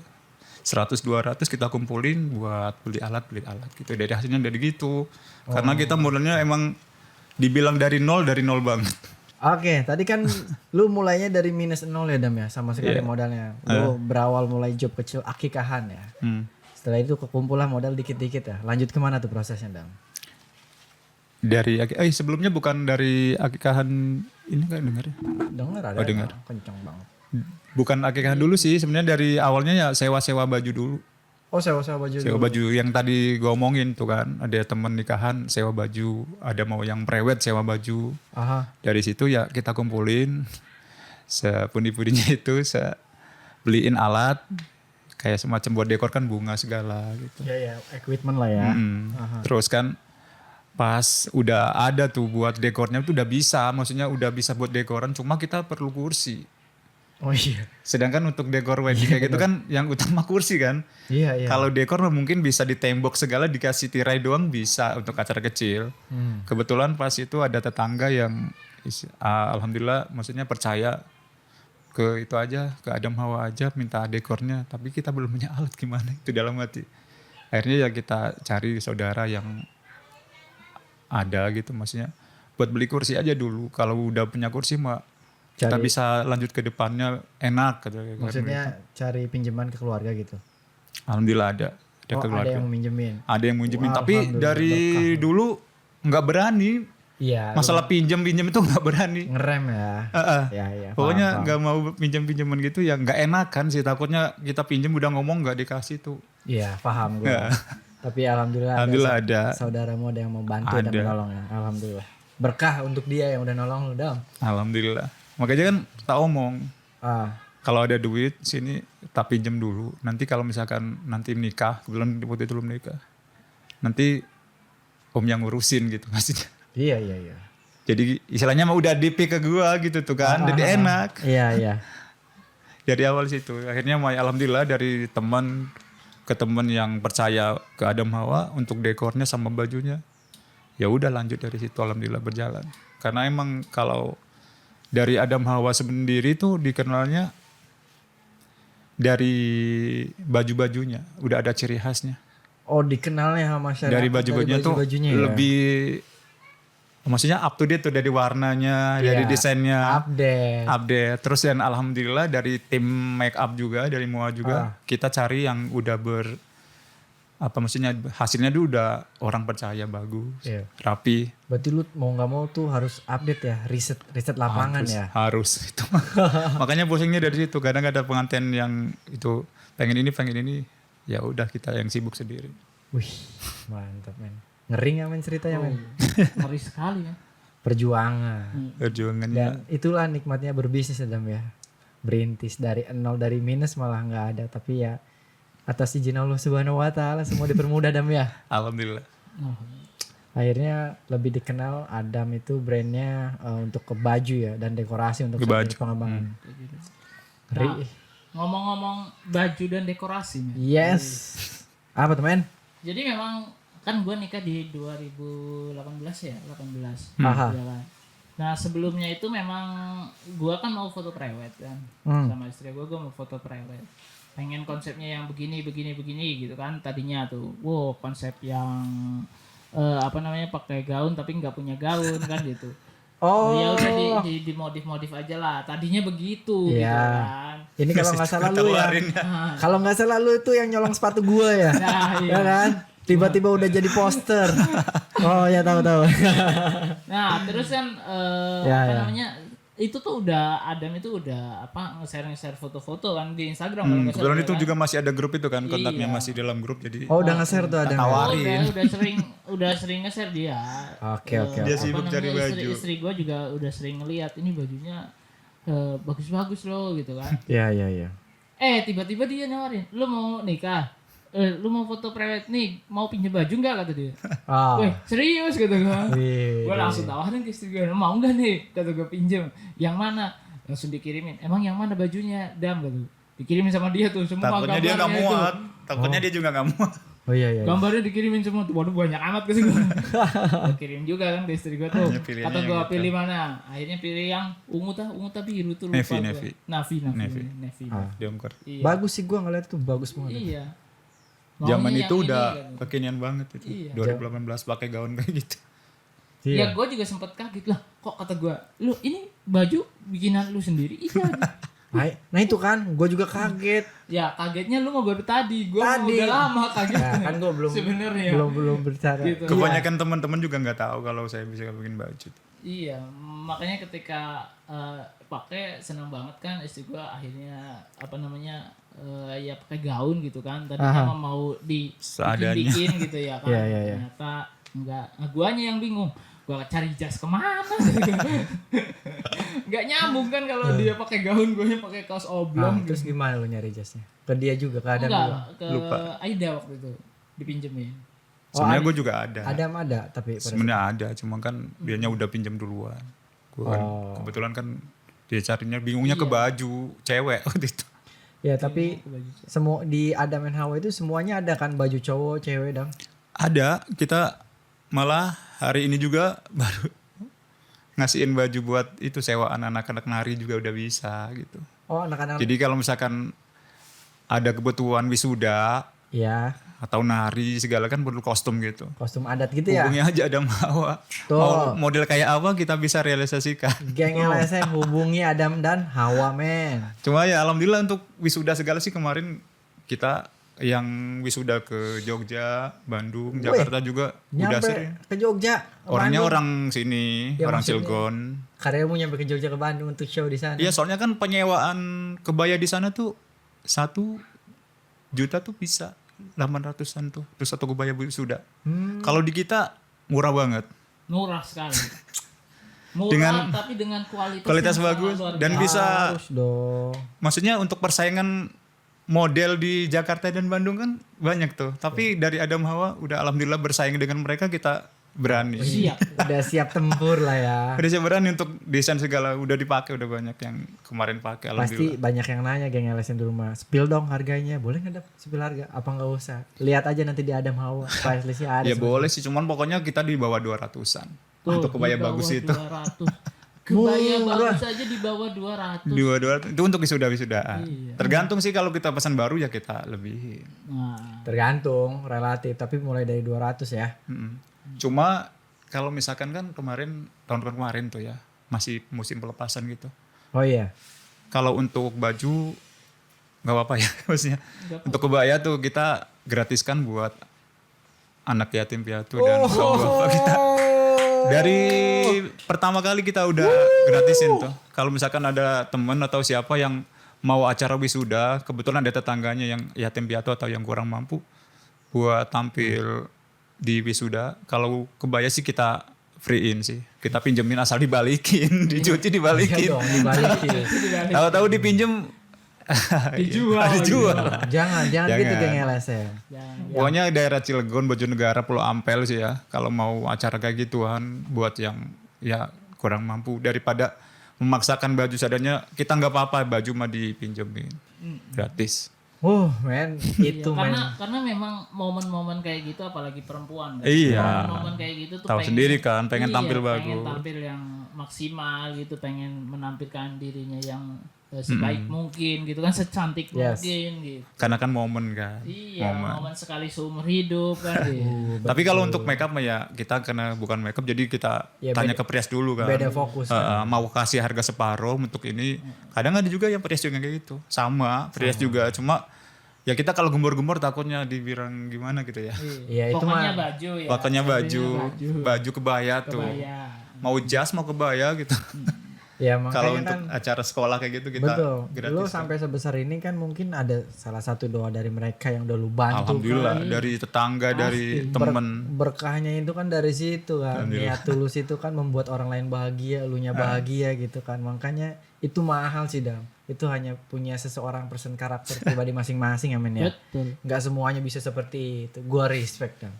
100-200 kita kumpulin buat beli alat gitu. Dari hasilnya dari gitu. Karena kita modalnya emang dibilang dari nol banget. Oke, tadi kan lu mulainya dari minus 0 ya Dam ya, sama sekali modalnya. Lu berawal mulai job kecil akikahan ya. Setelah itu kekumpul lah modal dikit-dikit ya. Lanjut kemana tuh prosesnya Dam? Dari sebelumnya bukan dari akikahan ini kan dengar ya? Dengar ada. Oh, dengar. Kenceng banget. Bukan akikahan dulu sih, sebenarnya dari awalnya ya sewa-sewa baju dulu. Oh sewa-sewa baju Sewa dulu. baju yang tadi gue omongin tuh kan, ada temen nikahan sewa baju, ada mau yang prewed sewa baju. Aha. Dari situ ya kita kumpulin sepundi-pundinya itu, beliin alat kayak semacam buat dekor kan bunga segala gitu. Ya, equipment lah ya. Terus kan pas udah ada tuh buat dekornya tuh udah bisa, maksudnya udah bisa buat dekoran, cuma kita perlu kursi. Oh iya. Sedangkan untuk dekor wedding kayak gitu kan yang utama kursi kan. Iya. Kalau dekor mungkin bisa di tembok segala, dikasih tirai doang bisa untuk acara kecil. Kebetulan pas itu ada tetangga yang alhamdulillah maksudnya percaya ke itu aja, ke Adam Hawa aja minta dekornya. Tapi kita belum punya alat, gimana itu dalam hati. Akhirnya ya kita cari saudara yang ada gitu, maksudnya buat beli kursi aja dulu. Kalau udah punya kursi mah kita bisa lanjut ke depannya enak gitu. Maksudnya cari pinjaman ke keluarga gitu. Alhamdulillah ada keluarga. Ada yang minjemin. Ada yang minjemin, Wah, tapi dari dulu nggak berani. Iya. Masalah pinjam itu nggak berani. Ngerem ya. Ya. Pokoknya nggak mau pinjam-pinjaman gitu ya nggak enak kan sih, takutnya kita pinjam udah ngomong nggak dikasih tuh. Iya, paham gue. Tapi alhamdulillah ada. Saudaramu ada yang mau bantu dan menolong ya. Alhamdulillah. Berkah untuk dia yang udah nolong lu, Dam. Alhamdulillah. Makanya kan tak omong. Kalau ada duit sini tak pinjam dulu. Nanti kalau misalkan nanti nikah, kebetulan waktu itu belum nikah. Nanti om yang ngurusin gitu maksudnya. Iya. Jadi istilahnya mah udah DP ke gua gitu tuh kan. Jadi enak. Iya. Dari awal situ. Akhirnya alhamdulillah dari teman ke teman yang percaya ke Adam Hawa untuk dekornya sama bajunya. Ya udah lanjut dari situ, alhamdulillah berjalan. Karena emang kalau dari Adam Hawa sendiri tuh dikenalnya dari baju-bajunya, udah ada ciri khasnya. Oh, dikenalnya sama masyarakat. Dari baju-bajunya tuh lebih maksudnya up to date tuh, dari warnanya, dari desainnya. Update. Terus dan alhamdulillah dari tim make up juga, dari MUA juga, kita cari yang udah maksudnya hasilnya tuh udah orang percaya bagus, rapi. Berarti lu mau nggak mau tuh harus update ya, riset lapangan harus itu. Makanya posingnya dari situ. Kadang ada pengantin yang itu pengen ini, ya udah kita yang sibuk sendiri. Wih, mantap men. Ngeri nggak men ceritanya men? Ngeri sekali ya. Perjuangannya. Dan itulah nikmatnya berbisnis Adam ya. Berintis dari nol, dari minus malah nggak ada, tapi ya atas izin Allah Subhanahu wa taala semua dipermudah Adam ya. Alhamdulillah. Akhirnya lebih dikenal Adam itu brandnya untuk ke baju ya dan dekorasi untuk pengembangan. Nah, ngomong-ngomong baju dan dekorasi. Yes. Apa teman? Jadi memang kan gue nikah di 2018 ya, 18. Aha. Ya kan? Nah sebelumnya itu memang gue kan mau foto prewed kan, sama istri gue mau foto prewed. Pengen konsepnya yang begini gitu kan tadinya tuh. Wow, konsep yang pakai gaun tapi nggak punya gaun kan gitu. Oh. Ya udah dimodif aja lah. Tadinya begitu gitu kan. Ini kalau nggak salah lu ya. Kalau nggak salah lu itu yang nyolong sepatu gua ya. Nah, iya. Ya kan? Tiba-tiba udah jadi poster. Oh ya tahu. Nah terus kan Ya, apa ya. namanya itu tuh udah Adam itu udah apa nge-share foto-foto kan di Instagram kalau nggak Kebetulan salah, itu kan? juga masih ada grup itu kan, kontaknya Iya. masih dalam grup jadi Oh udah nge-share tuh ada. tawarin. udah sering nge-share dia. Oke, oke, Dia oke. sibuk Apa cari namanya, baju. Istri gue juga udah sering ngeliat ini bajunya bagus-bagus loh gitu kan. Iya. Tiba-tiba dia nawarin, lu mau nikah? Lu mau foto private nih, mau pinjam baju nggak kata dia. Oh. Weh serius kata gue. Wih. Gue langsung tawarin ke istri gue, mau nggak nih? Kata gue pinjam. Yang mana? Langsung dikirimin. Emang yang mana bajunya? Dam kata gue. Dikirimin sama dia tuh semua takutnya dia nggak gambarnya tuh. muat, takutnya dia juga nggak muat. Oh iya. Gambarnya dikirimin semua tuh. Waduh banyak amat ke gue. Gue kirim juga kan ke istri gue tuh. Ya, pilihannya Kata gue yang gitu. pilih mana? Akhirnya pilih yang ungu tapi biru tuh lupa Navy, gua. Navy. Navy. Diongkar. Iya. Bagus sih gua ngeliat tuh bagus banget. Iya. Zaman Maunya itu yang udah ini, kan. kekinian banget itu. Iya. 2018 pakai gaun kayak gitu. Ya Iya. gue juga sempet kaget lah. Kok kata gue, lu ini baju bikinan lu sendiri? Iya. Nah itu kan, gue juga kaget. Ya kagetnya lu mau baru tadi. Gue Tadi. udah lama kaget. Ya, kan gue belum Sebenarnya. belum berbicara. Gitu. Kebanyakan teman-teman juga nggak tahu kalau saya bisa bikin baju. Iya, makanya ketika pakai senang banget kan istri gue akhirnya apa namanya ya pakai gaun gitu kan. Tadinya mah mau Seadanya. dibikin gitu ya kan. Iya, iya. Ternyata enggak. Nah, guanya yang bingung. Gua cari jas kemana? Nggak nyambung kan kalau dia pakai gaun, gue pakai kaos oblong. Terus gimana lu nyari jasnya? Ke dia juga, ke Adam Enggak, juga? ke Aida waktu itu dipinjemin. Sebenarnya gue juga ada. Adam ada, tapi pada Sebenarnya ada, cuma kan dianya udah pinjam duluan. Gue kan kebetulan kan dia carinya bingungnya ke baju cewek waktu itu. ya tapi semua di Adam and Hawa itu semuanya ada kan baju cowok, cewek dong. Ada, kita malah hari ini juga baru ngasihin baju buat itu sewaan anak-anak nari juga udah bisa gitu. Oh anak-anak. Jadi kalau misalkan ada kebutuhan wisuda Ya atau nari segala kan perlu kostum gitu. kostum adat gitu ya. Hubungi aja Adam Hawa. Tuh. Mau model kayak apa kita bisa realisasikan. Geng LSM hubungi Adam dan Hawa men. Cuma ya alhamdulillah untuk wisuda segala sih kemarin kita yang wisuda ke Jogja, Bandung, Jakarta juga udah sering. Nyampe ke Jogja. ke Orangnya Bandung. orang sini, Ya, orang maksudnya. Cilegon. Karyamu nyampe ke Jogja ke Bandung untuk show di sana. Iya soalnya kan penyewaan kebaya di sana tuh 1 juta tuh bisa 800-an tuh. Terus satu kebaya wisuda. Kalau di kita murah banget. Murah sekali. Murah Dengan- tapi dengan kualitas, Kualitas yang sangat bagus luar dan biasa. bisa Harus dong. maksudnya untuk persaingan model di Jakarta dan Bandung kan banyak tuh. Tapi dari Adam Hawa udah alhamdulillah bersaing dengan mereka kita berani. Siap. Udah siap tempur lah ya. Udah siap berani untuk desain segala udah dipakai udah banyak yang kemarin pakai Pasti alhamdulillah. banyak yang nanya geng LSM di rumah. Spill dong harganya. Boleh nggak Dap? Spill harga? Apa nggak usah? Lihat aja nanti di Adam Hawa. Price listnya ada. Ya boleh sih cuman pokoknya kita di bawah 200-an. Tuh, Untuk kebaya di bawah bagus itu. 200. Kebaya Murah. bagus aja di bawah 200. Di bawah 200 itu untuk wisuda-wisudaan. Iya. Tergantung sih kalau kita pesan baru ya kita lebihin. Nah, Tergantung relatif. Tapi mulai dari 200 ya. Mm-mm. Cuma kalau misalkan kan tahun kemarin tuh ya masih musim pelepasan gitu. Oh iya. Kalau untuk baju nggak apa-apa ya maksudnya. Untuk kebaya tuh kita gratiskan buat anak yatim piatu dan kaum duafa kita. Dari pertama kali kita udah gratisin tuh. Kalau misalkan ada temen atau siapa yang mau acara wisuda, kebetulan ada tetangganya yang yatim piatu atau yang kurang mampu buat tampil di wisuda. Kalau kebaya sih kita free-in sih. Kita pinjemin asal dibalikin, dicuci dibalikin. Iya dong dibalikin. Tahu-tahu dipinjem dijual. Jangan Jangan. gitu geng LSM. jangan. Pokoknya daerah Cilegon, Bojonegara, Pulau Ampel sih ya. Kalau mau acara kayak gituan buat yang ya kurang mampu daripada memaksakan baju seadanya, kita nggak apa-apa baju mah dipinjemin gratis. Men, Iya, itu men. karena memang momen-momen kayak gitu apalagi perempuan kan. Iya. Momen kayak gitu tuh Tahu sendiri kan, pengen tampil pengen bagus. tampil yang maksimal gitu, pengen menampilkan dirinya yang sebaik mungkin gitu kan, secantik Yes. mungkin gitu. Karena kan momen kan. Iya, momen sekali seumur hidup kan. gitu. Tapi kalau untuk makeup mah ya kita karena bukan makeup jadi kita Ya, tanya ke Prias dulu kan. Beda fokus. Mau kasih harga separuh untuk ini. Kadang ada juga yang Prias juga kayak gitu. Sama Prias juga cuma Ya kita kalau gembor-gembor takutnya dibilang gimana gitu ya. Iya, itu Pokoknya mah baju ya. Pokoknya Baju. baju kebaya tuh. Kebaya. Mau jas mau kebaya gitu. ya Kalau makanya untuk kan acara sekolah kayak gitu kita betul. gratis. Lu sampai sebesar ini kan mungkin ada salah satu doa dari mereka yang udah lu bantu. Alhamdulillah dari tetangga, dari temen. Berkahnya itu kan dari situ kan. Niat tulus itu kan membuat orang lain bahagia, elunya bahagia gitu kan. Makanya itu mahal sih Dam. Itu hanya punya seseorang person karakter pribadi masing-masing ya men ya. Betul. Nggak semuanya bisa seperti itu. Gua respect Dam.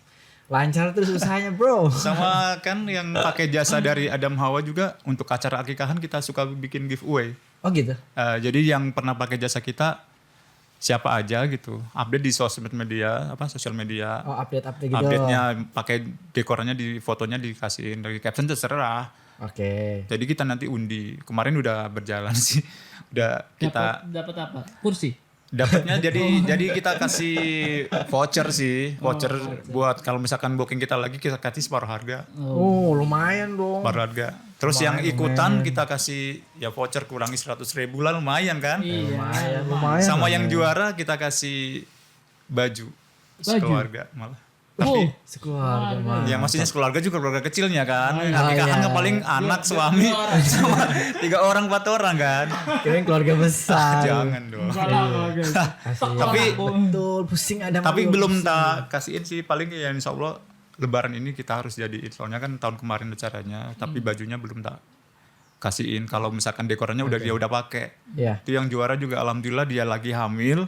Lancar terus usahanya bro. Sama kan yang pakai jasa dari Adam Hawa juga untuk acara akikahan kita suka bikin giveaway. Oh gitu? Jadi yang pernah pakai jasa kita siapa aja gitu. Update di sosial media, sosial media. Oh update gitu. Update-nya pakai dekornya di fotonya dikasihin dari caption terserah. Oke. Jadi kita nanti undi. Kemarin udah berjalan sih. Udah kita Dapat apa? Kursi. dapatnya jadi kita kasih voucher sih. Voucher buat kalau misalkan booking kita lagi kita kasih separuh harga. Oh lumayan dong. Separuh harga. Terus yang ikutan kita kasih ya voucher kurangi 100.000 lah lumayan kan. Lumayan. Sama yang juara kita kasih baju. Sekeluarga malah. Wow. Sekeluarga mah. Ya maksudnya sekeluarga juga keluarga kecilnya kan. Akikahan iya. nggak paling anak suami sama 3 orang 4 orang kan. Kirain keluarga besar. Jangan dong. Salah guys. Tapi Betul pusing ada. tapi belum tak kasihin sih paling ya insya Allah Lebaran ini kita harus jadiin soalnya kan tahun kemarin acaranya tapi bajunya belum tak kasihin. Kalau misalkan dekornya udah dia udah pakai. Iya. Itu yang juara juga alhamdulillah dia lagi hamil.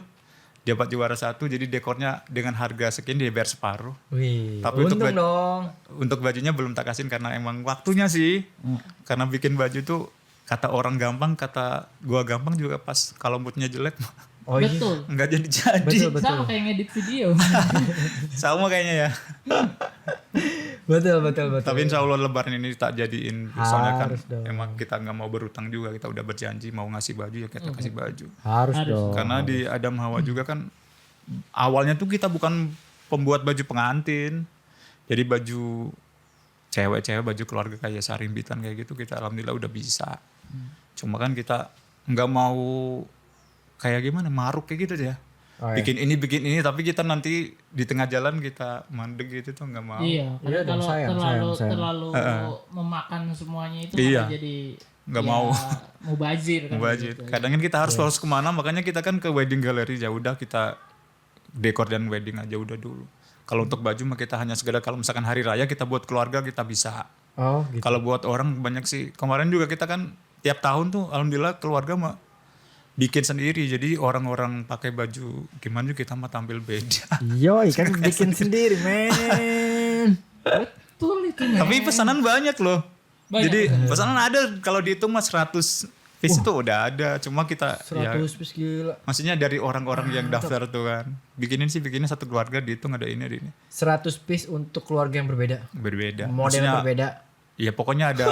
Dia dapat juara 1 jadi dekornya dengan harga sekian dia bayar separuh. Wih. Tapi Untung dong. Untuk bajunya belum tak kasihin karena emang waktunya sih. Karena bikin baju tuh kata orang gampang, kata gua gampang juga pas kalau moodnya jelek Oh iya. Betul. nggak jadi-jadi. Betul. Sama kayak ngedit video. Sama kayaknya ya. Betul. Tapi insya Allah Lebaran ini tak jadiin. Soalnya kan Harus dong. emang kita nggak mau berutang juga. Kita udah berjanji mau ngasih baju ya kita kasih baju. Harus dong. Karena di Adam Hawa juga kan awalnya tuh kita bukan pembuat baju pengantin. Jadi baju cewek-cewek, baju keluarga kayak sarimbitan kayak gitu kita alhamdulillah udah bisa. Cuma kan kita nggak mau kayak gimana maruk kayak gitu ya. Oh, iya. Bikin ini tapi kita nanti di tengah jalan kita mandek gitu tuh nggak mau. Iya, karena Iya dong, kalau sayang. terlalu memakan semuanya itu Iya. malah jadi Nggak mau. mubazir kan. Mubazir. gitu. Kadang kan kita harus fokus kemana makanya kita kan ke wedding gallery ya udah kita dekor dan wedding aja udah dulu. Kalau untuk baju mah kita hanya sekedar kalau misalkan hari raya kita buat keluarga kita bisa. Oh gitu. Kalau buat orang banyak sih. Kemarin juga kita kan tiap tahun tuh alhamdulillah keluarga mah bikin sendiri. Jadi orang-orang pakai baju gimana juga kita mah tampil beda. Yoi kan bikin sendiri men. Betul itu. Tapi pesanan banyak loh. Banyak. Jadi pesanan ada kalau dihitung mah 100 piece itu udah ada. Cuma kita 100 ya piece gila. maksudnya dari orang-orang yang daftar tuh kan. Bikinnya satu keluarga dihitung ada ini ada ini. 100 piece untuk keluarga yang berbeda. Berbeda. Model Maksudnya, berbeda. ya pokoknya ada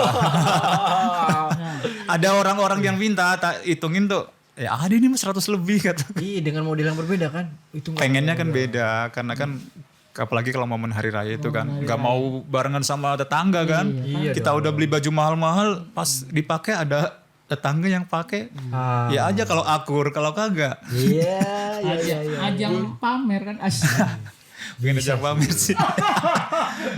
ada orang-orang yang minta tak hitungin tuh. Ya ada ini mah 100 lebih kata. Iya dengan model yang berbeda kan. Itu nggak- Pengennya kan beda karena kan apalagi kalau momen hari raya itu kan nggak mau barengan sama tetangga kan. Iya Kita udah beli baju mahal-mahal pas dipakai ada tetangga yang pakai. Ah. Ya aja kalau akur kalau kagak. Iya, Ajang pamer kan Bikin aja pamer sih.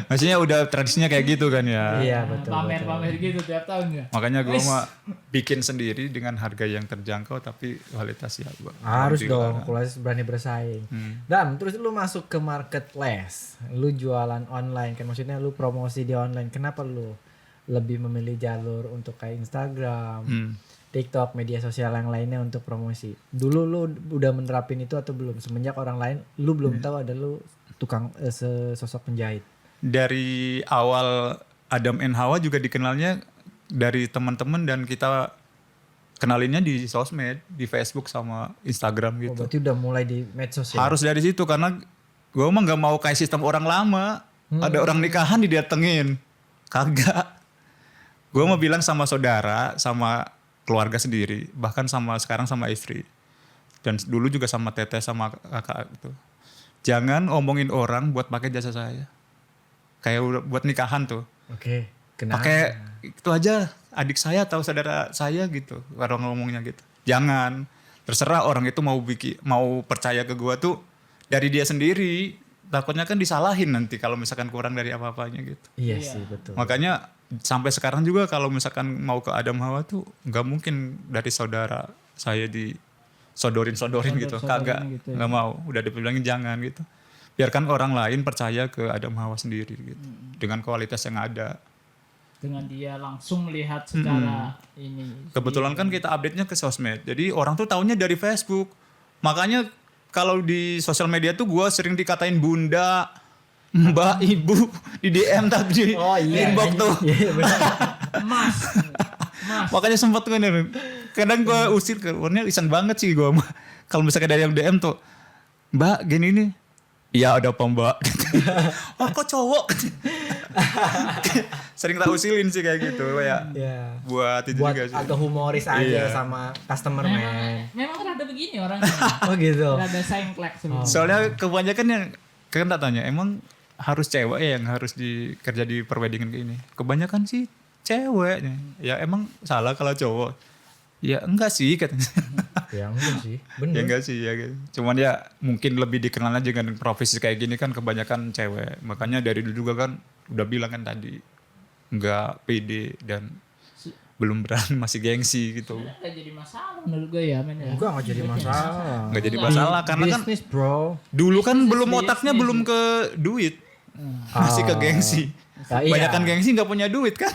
Maksudnya udah tradisinya kayak gitu kan ya. Iya betul. pamer gitu tiap tahun ya. Makanya gue mah bikin sendiri dengan harga yang terjangkau tapi kualitas ya gua. Harus Alhamdulillah. dong, kualitas berani bersaing. Dan terus lu masuk ke marketplace, lu jualan online kan, maksudnya lu promosi di online. Kenapa lu lebih memilih jalur untuk kayak Instagram, TikTok, media sosial yang lainnya untuk promosi? Dulu lu udah menerapin itu atau belum? Semenjak orang lain, lu belum tahu ada lu tukang sosok penjahit. Dari awal Adam and Hawa juga dikenalnya dari teman-teman dan kita kenalinnya di sosmed, di Facebook sama Instagram Oh, gitu. berarti udah mulai di medsos ya? Harus dari situ karena gue mah nggak mau kayak sistem orang lama. Ada orang nikahan didatengin, kagak. Gue mau bilang sama saudara, sama keluarga sendiri, bahkan sekarang sama istri. Dan dulu juga sama teteh sama kakak itu. Jangan omongin orang buat pakai jasa saya. Kayak buat nikahan tuh. Oke, kenapa? Pakai itu aja adik saya atau saudara saya gitu. Orang ngomongnya gitu. Jangan. terserah orang itu mau percaya ke gue tuh dari dia sendiri. Takutnya kan disalahin nanti kalau misalkan kurang dari apa-apanya gitu. Iya sih betul. Makanya sampai sekarang juga kalau misalkan mau ke Adam Hawa tuh nggak mungkin dari saudara saya disodorin gitu. Kagak, gitu ya. nggak mau. Udah dibilangin jangan gitu. Biarkan orang lain percaya ke Adam Hawa sendiri gitu. Dengan kualitas yang ada. Dengan dia langsung melihat secara ini. Kebetulan kan kita update-nya ke sosmed. Jadi orang tuh taunya dari Facebook. Makanya kalau di sosial media tuh gue sering dikatain bunda, mbak, ibu di DM tadi. Oh iya. Inbox tuh. Iya benar. Mas. Makanya sempat gue nih. Kadang gue usir ke warnanya lisan banget sih gue. Kalau misalkan dari yang DM tuh, mbak gini nih. Iya ada apa mbak? Oh kok cowok? Sering tak usilin sih kayak gitu ya. Iya. Buat itu Buat juga sih. agak humoris aja Iya. sama customer man. Memang rada begini orangnya. Oh gitu. Rada sengklek sebenarnya. Soalnya kebanyakan yang kan tak tanya emang harus cewek ya yang harus kerja di perweddingan kayak ini. Kebanyakan sih ceweknya. Ya emang salah kalau cowok. Ya enggak sih katanya. Ya enggak sih. Ya Bener. enggak sih ya gitu. Cuman ya mungkin lebih dikenal aja dengan profesi kayak gini kan kebanyakan cewek. Makanya dari dulu juga kan udah bilang kan tadi enggak pede dan belum berani masih gengsi gitu. Gak jadi masalah menurut gue ya men ya. Enggak jadi masalah. Enggak jadi masalah karena kan Bisnis bro. dulu kan belum bisnis. otaknya belum ke duit. Masih ke gengsi. Ya, iya. Banyakan gengsi nggak punya duit kan.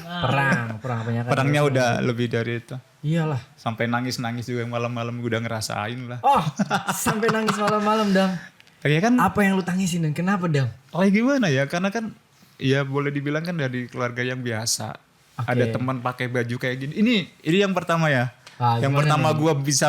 Perang banyak. Perangnya udah lebih dari itu. Iyalah. Sampai nangis-nangis juga malam-malam gue udah ngerasain lah. Oh, sampai nangis malam-malam, Dam. Kayak kan Apa yang lu tangisin dan kenapa, Dam? gimana ya? Karena kan ya boleh dibilang kan dari keluarga yang biasa. Oke. Ada teman pakai baju kayak gini. Ini yang pertama ya. Ah, yang gimana pertama nih? gue bisa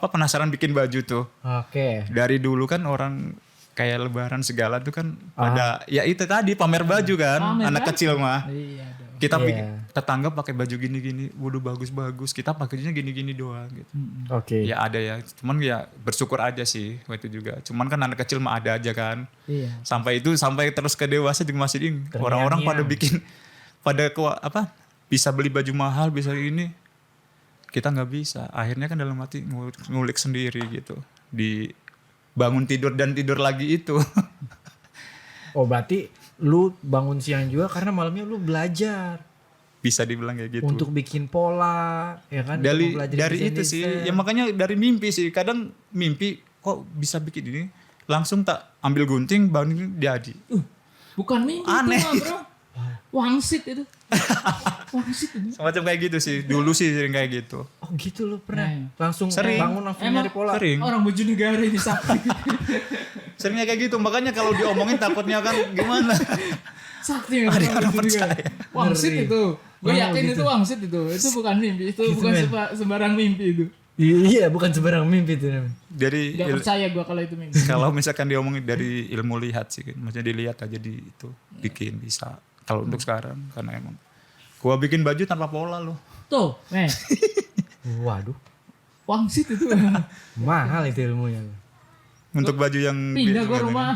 penasaran bikin baju tuh. Oke. Dari dulu kan orang kayak lebaran segala tuh kan pada ya itu tadi pamer baju kan. Pamer Anak baju. kecil mah. Iya dong. Kita Iya. bikin tetangga pakai baju gini-gini, waduh bagus-bagus. Kita pakainya gini-gini doang gitu. Oke. Ya ada ya, cuman ya bersyukur aja sih waktu itu juga. Cuman kan anak kecil mah ada aja kan. Iya. Sampai terus ke dewasa juga masih orang-orang pada bikin bisa beli baju mahal, bisa ini. Kita nggak bisa. Akhirnya kan dalam hati ngulik sendiri gitu. Di bangun tidur dan tidur lagi itu. Oh, berarti lu bangun siang juga karena malamnya lu belajar Bisa dibilang kayak gitu. untuk bikin pola, ya kan? dari Untuk belajar dari itu sih desain-desain. ya makanya dari mimpi sih kadang mimpi kok bisa bikin ini langsung tak ambil gunting bangun jadi Bukan mimpi Aneh. itu mah, bro. Wangsit itu. Wangsit itu. semacam kayak gitu sih dulu sih sering kayak gitu Oh, gitu lu pernah. Nah. Langsung Sering. bangun langsung Emang nyari pola. sering Orang baju negara ini sakti. seringnya kayak gitu makanya kalau diomongin takutnya kan gimana Sakti memang Ada orang orang baju negara. percaya. Wangsit Ngeri. itu. Gue Oh, yakin gitu. itu wangsit itu. Itu bukan mimpi. Itu Gitu, bukan men. sembarang mimpi itu. Iya, bukan sembarang mimpi itu. dari Gak percaya gue kalau itu mimpi. kalau misalkan diomongin dari ilmu lihat sih kan maksudnya dilihat aja di itu bikin bisa kalau untuk sekarang karena emang gua bikin baju tanpa pola loh Tuh, men. Waduh, Wangsit itu. mahal itu ilmunya. untuk baju yang Pindah gue gimana rumah.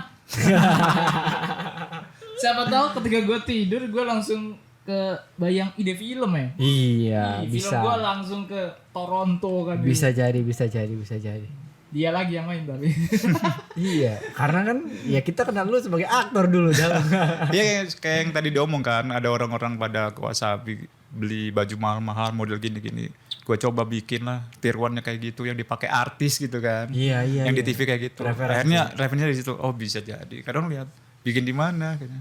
Siapa tahu ketika gue tidur gue langsung ke bayang ide film ya. Iya, Film bisa. gue langsung ke Toronto kan. Bisa jadi. Dia lagi yang main tapi. Iya, karena kan ya kita kenal lu sebagai aktor dulu dalam. Iya kayak yang tadi diomong kan ada orang-orang pada kuasa beli baju mahal-mahal model gini-gini. Gue coba bikin lah tiruannya kayak gitu yang dipakai artis gitu kan. Iya, iya. Yang di iya. TV kayak gitu. Referensi. Akhirnya referensinya di situ. Oh bisa jadi. Kadang lihat bikin di mana kayaknya.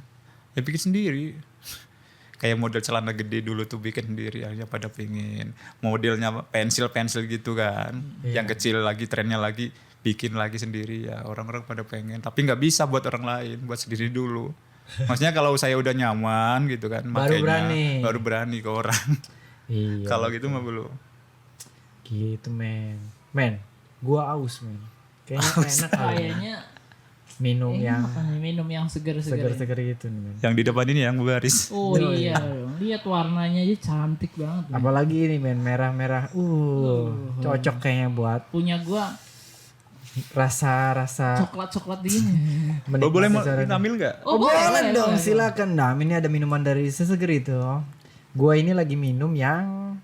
Ya bikin sendiri. Kayak model celana gede dulu tuh bikin sendiri akhirnya pada pingin. Modelnya pensil gitu kan. Iya. Yang kecil lagi trennya lagi bikin lagi sendiri ya orang-orang pada pengen. Tapi nggak bisa buat orang lain, buat sendiri dulu. Maksudnya kalau saya udah nyaman gitu kan, Baru berani. baru berani ke orang. Iya. Kalau gitu mah belum. Gitu, men. Men, gua aus, men. Kayaknya enak kali. ya. Kayaknya Minum yang minum yang seger-seger. seger-seger gitu nih, men. Yang di depan ini yang baris. Oh iya, lihat warnanya aja cantik banget. men. Apalagi ini, men, merah-merah. Cocok kayaknya buat Punya gua rasa-rasa coklat-coklat gini. Oh, boleh mau secara- kita ambil nggak? Oh, boleh dong, silakan. Nah, ini ada minuman dari seseger itu. Gua ini lagi minum yang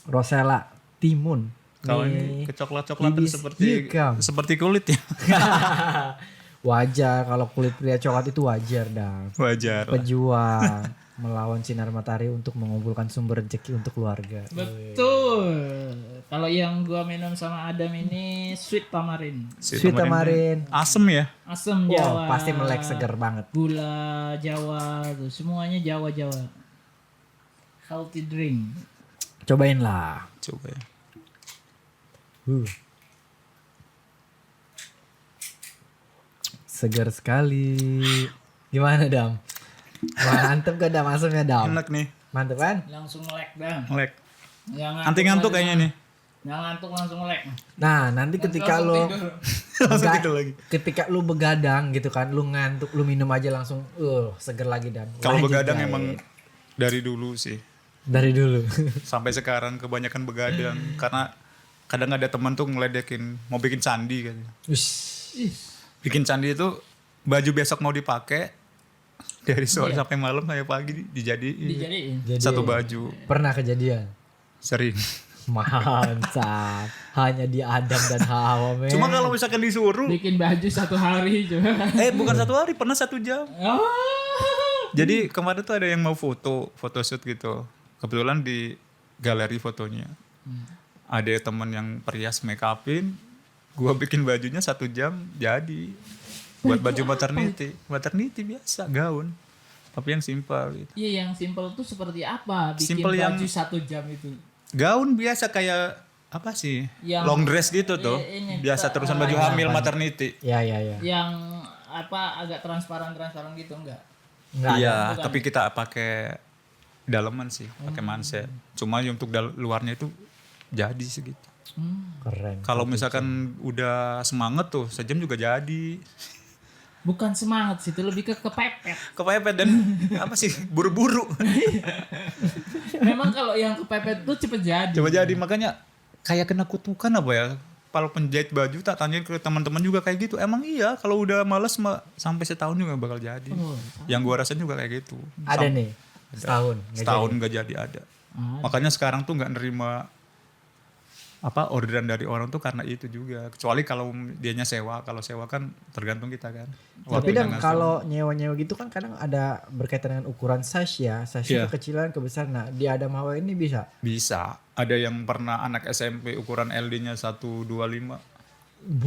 Rosella Timun. Kalau ini kecoklat-coklatan seperti kulit ya. Wajar kalau kulit pria coklat itu wajar dah. Wajar lah. Pejuang melawan sinar matahari untuk mengumpulkan sumber rezeki untuk keluarga. Betul. Kalau yang gua minum sama Adam ini sweet tamarind. Sweet tamarind. Asem ya. Asam Wow, Jawa. pasti melek seger banget. Gula Jawa tuh, semuanya Jawa-Jawa. Healthy drink. Cobain lah. Coba ya. Segar sekali. Gimana Dam? Mantep gak Dam asamnya Dam? Enak nih. Mantep kan? Langsung melek dah. Melek. Yang Ngantuk kayaknya nih. Yang ngantuk langsung melek. Nah nanti ketika Langsung lo tidur. Langsung tidur lagi. ketika lu begadang gitu kan, lu ngantuk, lu minum aja langsung seger lagi Dan. Kalau Lanjut, begadang guys. emang dari dulu sih. Dari dulu. Sampai sekarang kebanyakan begadang karena kadang ada teman tuh ngeledekin mau bikin candi katanya. Bikin candi itu baju besok mau dipakai dari sore sampai malam kayak pagi dijadiin Dijadiin. Jadi satu baju. pernah kejadian. Sering. Mantap. Hanya di Adam dan Hawa men. Cuma kalau misalkan disuruh Bikin baju 1 hari coba. bukan 1 hari, pernah 1 jam. Oh. Jadi kemarin tuh ada yang mau photoshoot gitu. Kebetulan di galeri fotonya. Ada teman yang perias make upin, gua bikin bajunya 1 jam jadi. Buat baju maternity. Maternity biasa, gaun. Tapi yang simpel gitu. Iya, yang simple tuh seperti apa? Bikin Simple baju yang- 1 jam itu. Gaun biasa kayak apa sih? Yang- Long dress gitu tuh. ini, Biasa terusan baju hamil maternity. Ya. Yang apa agak transparan gitu enggak? Enggak ada. Iya, bukan. tapi kita pakai daleman sih, pakai manset. Cuma untuk luarnya itu jadi segitu. Keren. Kalau misalkan udah semangat tuh, sejam juga jadi. Bukan semangat sih, itu lebih ke kepepet. Kepepet dan apa sih? Buru-buru. Memang kalau yang kepepet tuh cepet jadi. Coba jadi makanya kayak kena kutukan apa ya? Kalau penjahit baju tak tanyain ke teman-teman juga kayak gitu. Emang iya, kalau udah males sampai setahun juga bakal jadi. Yang gua rasain juga kayak gitu. Ada nih. Setahun. nggak Setahun jadi. nggak jadi ada. Makanya sekarang tuh nggak nerima orderan dari orang tuh karena itu juga. Kecuali kalau dianya sewa. Kalau sewa kan tergantung kita kan. Tapi Waktunya Dan ngasih. kalau nyewa-nyewa gitu kan kadang ada berkaitan dengan ukuran size ya. Size Iya. kekecilan, kebesaran. Nah di Adam Hawa ini bisa. Bisa. Ada yang pernah anak SMP ukuran LD-nya 125.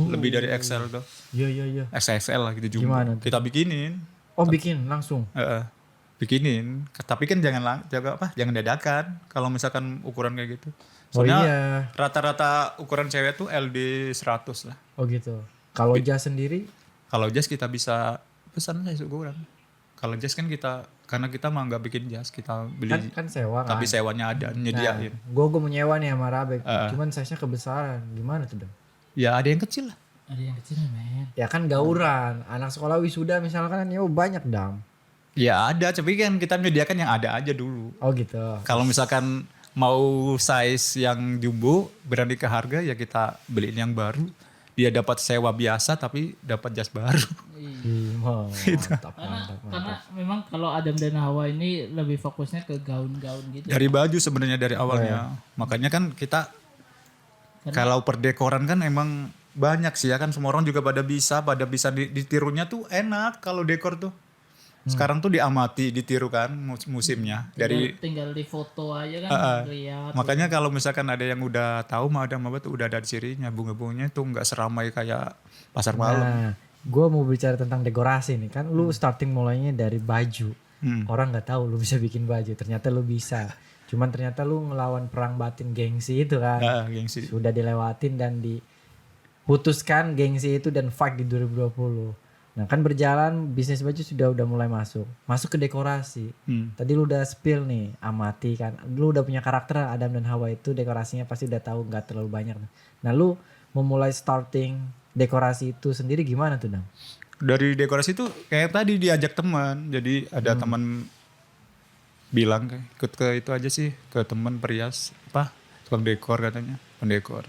Lebih dari XL tuh. Iya. XXL lah gitu jumbo. Gimana tuh? Kita bikinin. Oh bikin langsung. Bikinin. Tapi kan jangan dadakan. Kalau misalkan ukuran kayak gitu. Oh Soalnya iya. rata-rata ukuran cewek tuh LD 100 lah. Oh gitu. Kalau jas sendiri. Kalau jas kita bisa pesan saya ukuran. Kalau jas kan karena kita mah nggak bikin jas, kita beli. Kan sewa kan. Tapi sewanya ada, nyediain. Gue mau nyewa nih sama Rabek. Cuman size-nya kebesaran. Gimana tuh Dam? Ya ada yang kecil lah. Ada yang kecil men. Ya kan gauran. Anak sekolah wisuda misalkan nyewa banyak Dam. Ya ada, tapi kan kita menyediakan yang ada aja dulu. Oh gitu. Kalau misalkan mau size yang jumbo, berani ke harga ya kita beliin yang baru. Dia dapat sewa biasa tapi dapat jas baru. Mantap. Karena memang kalau Adam dan Hawa ini lebih fokusnya ke gaun-gaun gitu. Dari baju sebenarnya dari awalnya. Makanya kan kita kalau perdekoran kan emang banyak sih ya kan, semua orang juga pada bisa ditirunya tuh enak kalau dekor tuh. Sekarang tuh diamati, ditiru kan musimnya tinggal di foto aja kan lihat. Makanya kalau misalkan ada yang udah tahu Madam Maba tuh udah ada cirinya, bunga-bunganya tuh nggak seramai kayak pasar malam. Nah, gue mau bicara tentang dekorasi nih kan. Lu starting mulainya dari baju. Orang nggak tahu lu bisa bikin baju. Ternyata lu bisa. Cuman ternyata lu ngelawan perang batin gengsi itu kan. Gengsi. Sudah dilewatin dan diputuskan gengsi itu dan fight di 2020. Nah kan berjalan bisnis baju udah mulai masuk ke dekorasi. Tadi lu udah spill nih, amati kan, lu udah punya karakter Adam dan Hawa itu dekorasinya pasti udah tahu nggak terlalu banyak. Nah lu memulai starting dekorasi itu sendiri gimana tuh Dam? Dari dekorasi tuh kayak tadi diajak teman, jadi ada teman bilang kayak ikut ke itu aja sih, ke teman perias tukang dekor katanya, pendekor.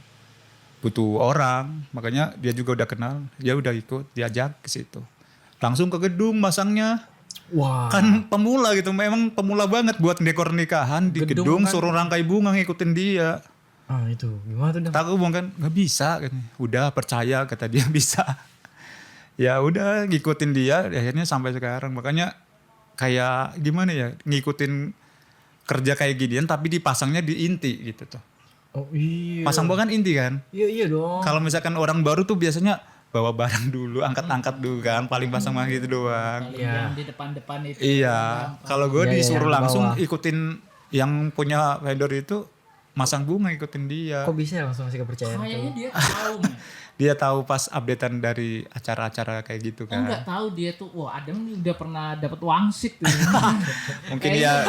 Butuh orang, makanya dia juga udah kenal, dia udah ikut, diajak ke situ. Langsung ke gedung masangnya. Wah. Kan pemula gitu, memang pemula banget buat dekor nikahan di gedung kan. suruh rangkai bunga ngikutin dia. Oh itu gimana tuh Dam? Tak ngomong kan nggak bisa katanya. Udah percaya kata dia bisa. Ya udah ngikutin dia akhirnya sampai sekarang. Makanya kayak gimana ya ngikutin kerja kayak ginian tapi dipasangnya di inti gitu tuh. Oh iya. Pasang bawah kan inti kan. Iya dong. Kalau misalkan orang baru tuh biasanya bawa barang dulu, angkat-angkat dulu kan, paling pasang mah gitu doang. Paling yang di depan-depan itu. Iya, kalau gue Iya, disuruh yang langsung bawah. ikutin yang punya vendor itu masang bunga ikutin dia. Kok bisa ya langsung masih kepercayaan? Kayaknya dia tahu. men. Dia tahu pas updatean dari acara-acara kayak gitu Oh, kan. enggak tahu dia tuh, wah Adam udah pernah dapat wangsit tuh. Mungkin dia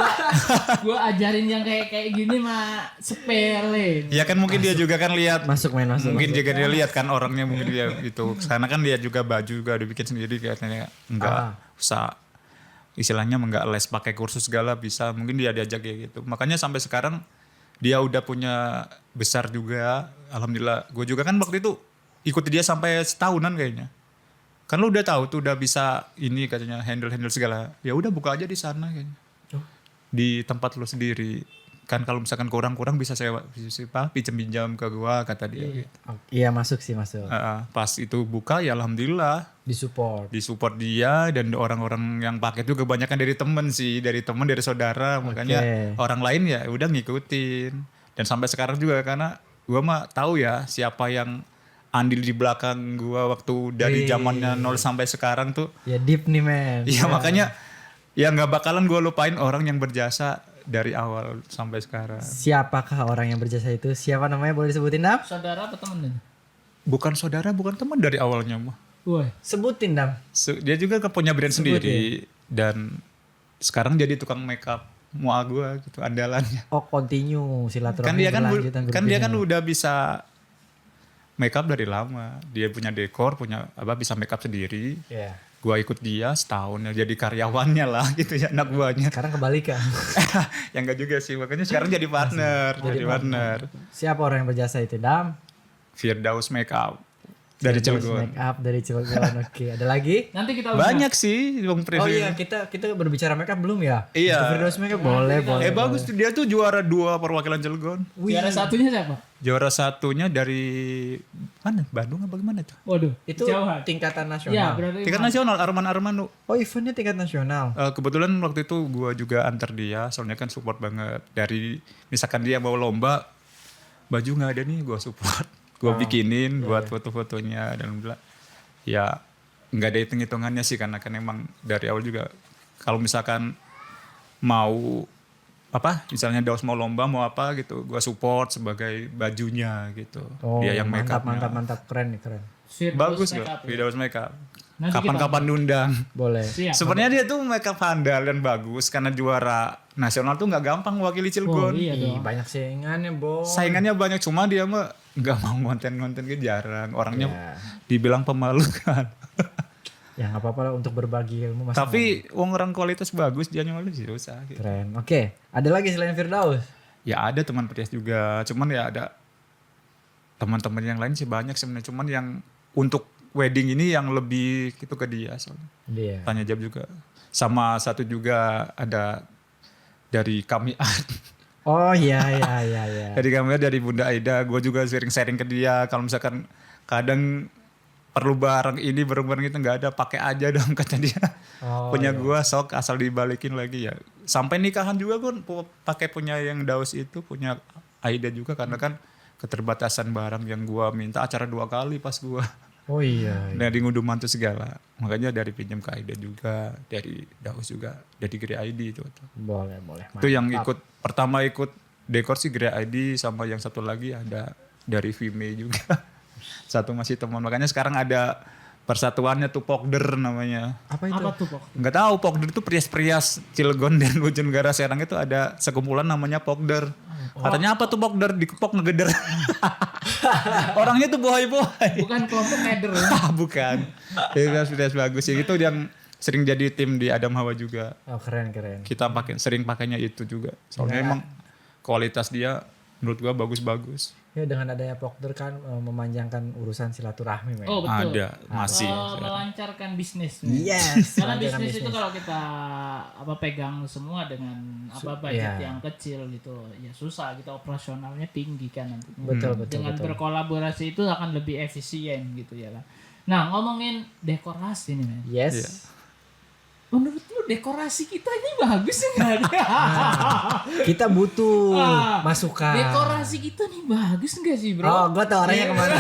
Gue ajarin yang kayak gini mah sepele. ya kan mungkin dia juga kan lihat Masuk main masuk. mungkin juga dia lihat kan orangnya mungkin dia gitu. Karena kan dia juga baju juga dibikin sendiri katanya enggak usah istilahnya enggak les pakai kursus segala bisa. Mungkin dia diajak kayak gitu. Makanya sampai sekarang dia udah punya besar juga. Alhamdulillah. Gue juga kan waktu itu ikuti dia sampai setahunan kayaknya. Kan lu udah tahu tuh udah bisa ini katanya handle segala. Ya udah buka aja di sana kayaknya. Di tempat lu sendiri. Kan kalau misalkan kurang-kurang bisa sewa pinjam ke gua kata dia gitu. Iya masuk sih masuk. Pas itu buka ya alhamdulillah Disupport. dia dan orang-orang yang pakai itu kebanyakan dari temen sih, dari temen dari saudara, makanya orang lain ya udah ngikutin. Dan sampai sekarang juga karena gua mah tahu ya siapa yang andil di belakang gua waktu dari zamannya 0 sampai sekarang tuh. Ya deep nih men. Iya makanya ya nggak bakalan gua lupain orang yang berjasa dari awal sampai sekarang. Siapakah orang yang berjasa itu? Siapa namanya boleh disebutin Dam? Saudara apa temen? Bukan saudara, bukan teman dari awalnya mah. Woi. Sebutin Dam. Dia juga punya brand sendiri dan sekarang jadi tukang makeup mua gua gitu andalannya. Oh continue silaturahmi Kan dia kan berlanjutan kan dia kan berbeda. udah bisa makeup dari lama. Dia punya dekor, punya bisa makeup sendiri. Iya. Gua ikut dia setahun ya jadi karyawannya lah gitu ya anak buahnya. Sekarang kebalikan. Ya enggak juga sih, makanya sekarang jadi partner, jadi partner. Siapa orang yang berjasa itu Dam? Firdaus Makeup dari Cilegon. Make up dari Cilegon. Oke, ada lagi? Nanti kita udah. Banyak sih Bang Oh Preview. iya, kita berbicara make up belum ya? Iya. Firdaus make up boleh. Bagus tuh dia tuh juara 2 perwakilan Cilegon. Juara satunya siapa? Juara satunya dari mana? Bandung apa gimana tuh? Waduh. Itu jauhan. tingkatan Iya, nasional. berarti. Tingkat nasional Arman Armanu. Oh, eventnya tingkat nasional. Kebetulan waktu itu gua juga antar dia, soalnya kan support banget. Dari misalkan dia bawa lomba, baju nggak ada nih, gua support. Gua bikinin buat foto-fotonya dan bilang ya nggak ada hitung-hitungannya sih karena kan emang dari awal juga kalau misalkan mau apa misalnya Daus mau lomba mau apa gitu gua support sebagai bajunya gitu. Oh, Dia yang make upnya. mantap keren nih keren. Bagus loh, Makeup, ya. Firdaus Makeup. Nanti Kapan-kapan diundang. Boleh. Siap. Sebenarnya dia tuh makeup handal dan bagus karena juara nasional tuh nggak gampang mewakili Oh, Cilegon. iya Ih, dong. banyak saingannya, Bo. Saingannya banyak cuma dia mah nggak mau ngonten-ngonten gitu jarang. Orangnya Ya. dibilang pemalu kan. Ya nggak apa-apa lah untuk berbagi ilmu mas. Tapi wong orang kualitas bagus dia malu sih susah. Gitu. Keren. Oke, ada lagi selain Firdaus? Ya ada teman Prias juga, cuman ya ada teman-teman yang lain sih banyak sebenarnya. Cuman yang untuk wedding ini yang lebih itu ke dia soalnya. Dia. Tanya jawab juga. Sama satu juga ada dari kami art. Oh iya. Dari kami dari Bunda Aida, gue juga sering sharing ke dia. Kalau misalkan kadang perlu barang ini barang-barang itu nggak ada, pakai aja dong kata dia. Oh, Punya gue sok asal dibalikin lagi ya. Sampai nikahan juga gue pakai punya yang Daus itu, punya Aida juga karena kan keterbatasan barang yang gue minta acara 2 kali pas gue. Oh iya. Dari ngunduh mantu segala. Makanya dari pinjam ke Aida juga, dari Daus juga, dari Grey ID itu. Boleh. Itu yang pertama ikut dekor sih Grey ID sama yang satu lagi ada dari Vime juga. Satu masih teman. Makanya sekarang ada persatuannya tuh Pokder namanya. Apa itu? Apa tuh, Pok? Enggak tahu Pokder itu Prias-Prias Cilegon dan Bojonegara Serang itu ada sekumpulan namanya Pokder. Katanya apa tuh Pokder? Dikepok ngegeder. Orangnya tuh bohai-bohai. Bukan kelompok header ya. Bukan. Prias bagus ya itu yang sering jadi tim di Adam Hawa juga. Oh keren. Kita sering pakainya itu juga. Soalnya emang kualitas dia Menurut gua bagus-bagus. Ya dengan adanya Pokder kan memanjangkan urusan silaturahmi, men. Oh betul. Ada masih. Melancarkan bisnis. Yes. Karena melancarkan bisnis itu kalau kita pegang semua dengan budget ya. yang kecil gitu, ya susah, kita operasionalnya tinggi kan nanti. Betul. Dengan berkolaborasi itu akan lebih efisien gitu ya kan. Nah, ngomongin dekorasi nih, men. Yes. Iya. Menurut lu dekorasi kita ini bagus enggak? Kita butuh masukan. Dekorasi kita nih bagus enggak sih, Bro? Oh, gue tau arahnya kemana.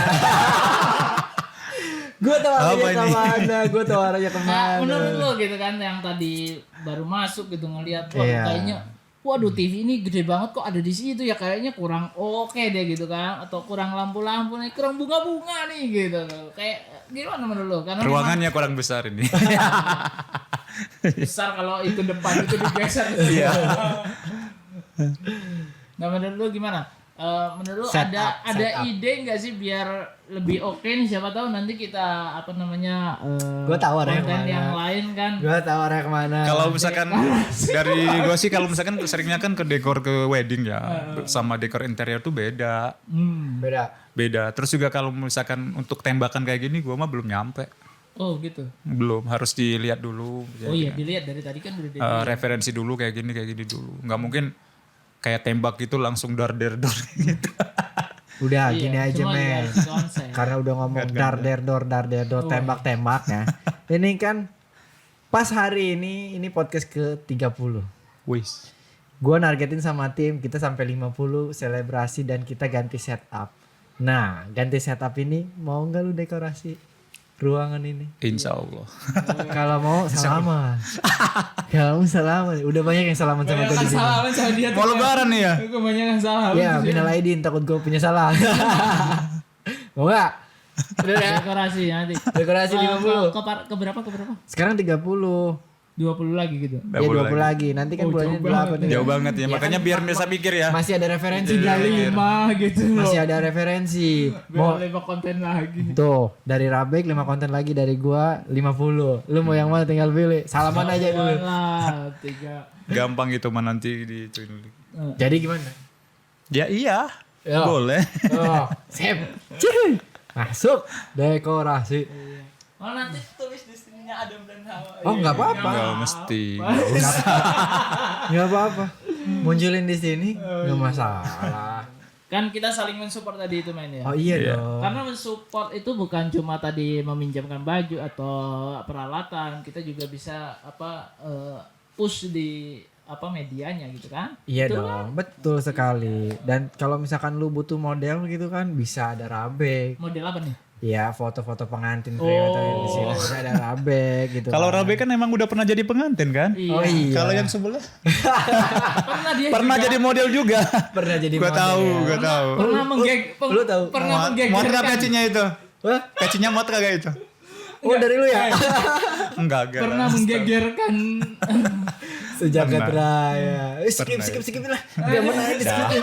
Gue tau arahnya kemana. Nah, menurut lo gitu kan yang tadi baru masuk gitu ngelihat wah Iya. kayaknya waduh TV ini gede banget kok ada di situ ya, kayaknya kurang oke deh gitu kan, atau kurang lampu-lampu nih, kurang bunga-bunga nih gitu. Kayak gimana menurut lo? Karena Ruangannya kurang besar ini. besar kalau itu depan itu digeser. Iya. Nah, menurut lu gimana? Menurut lu Setup. ada ide nggak sih biar lebih oke nih, siapa tahu nanti kita Gua tahu arahnya konten kemana. yang lain kan. Gue tau arahnya kemana. Kalau misalkan dari gua sih kalau misalkan seringnya kan ke dekor ke wedding ya, sama dekor interior tuh beda. Beda. Terus juga kalau misalkan untuk tembakan kayak gini gua mah belum nyampe. Oh gitu. Belum, harus dilihat dulu. Oh iya, dilihat dari tadi kan udah dilihat. Referensi dulu kayak gini dulu. Nggak mungkin kayak tembak gitu langsung dar gitu. Udah Iya, gini aja, semua men. dikasih konsep. Karena udah ngomong dar der dor tembak ya. Ini kan pas hari ini podcast ke 30. Wis. Gue nargetin sama tim kita sampai 50 selebrasi dan kita ganti setup. Nah, ganti setup ini mau nggak lu dekorasi ruangan ini? Insya Allah. Kalau mau salaman. Kalau mau salaman. Udah banyak yang salaman sama gue di sini. Salaman sama dia tuh. Mau lebaran nih ya? Kebanyakan salah. Ya, minal aidin, takut gue punya salah. Mau nggak? Udah dekorasi nanti. Dekorasi 50. Ke berapa? Sekarang 30. 20 lagi gitu. Ya 20 lagi. Nanti kan bulannya 8 nih. Jauh banget ya, makanya biar bisa mikir ya. Masih ada referensi Tinggal dari 5 gitu loh. Masih ada referensi. Mau Mau 5 konten lagi. tuh dari Rabek 5 konten lagi, dari gua 50. Lu mau yang mana tinggal pilih. Salaman aja dulu. Lah, 3. Gampang gitu mah nanti di Jadi gimana? Ya iya. Ya. Boleh. Oh, sip. Cuy. Masuk dekorasi. Oh, nanti tulis di sininya Adam dan Hawa. Oh, enggak apa-apa. Enggak mesti. Enggak apa-apa. Munculin di sini enggak masalah. Kan kita saling mensupport tadi itu, men ya. Oh iya dong. Karena mensupport itu bukan cuma tadi meminjamkan baju atau peralatan, kita juga bisa push di medianya gitu kan. Iya Betul dong, kan? betul sekali. Dan kalau misalkan lu butuh model gitu kan bisa ada Rabek. Model apa nih? Ya foto-foto pengantin di sini bisa ada Rabek gitu. Kalau kan. Rabe kan emang udah pernah jadi pengantin kan? Iya. Oh iya. Kalau yang sebelah Pernah dia jadi model juga. pernah jadi Gua model. tahu, gua tahu. pernah Lu tahu? pernah Muat nggak menggegerkan. kacinya itu? Wah, Kacinya muat kagak itu? oh dari lu ya? Enggak. Pernah menggegerkan. Sejagat Pernah. raya. Skip lah. Biar menang di skip.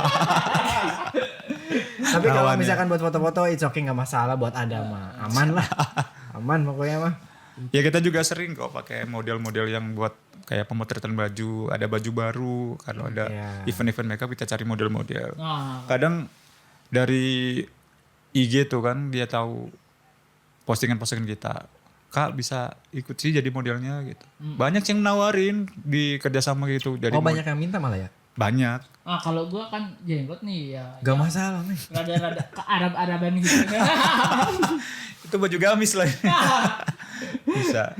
Tapi kalau Rawan ya. misalkan buat foto-foto it's okay, nggak masalah buat ada mah. Aman lah. Aman pokoknya mah. Ya kita juga sering kok pakai model-model yang buat kayak pemotretan baju, ada baju baru, kalau ada Iya. event-event makeup kita cari model-model. Nah, Kadang dari IG tuh kan dia tahu postingan-postingan kita. Kak bisa ikut sih jadi modelnya gitu. Banyak yang nawarin di kerjasama gitu. Jadi Oh banyak yang minta malah ya? banyak. kalau gua kan jenggot nih ya. Gak masalah nih. Rada-rada ke Arab-Araban gitu. Itu baju gamis lah. Bisa.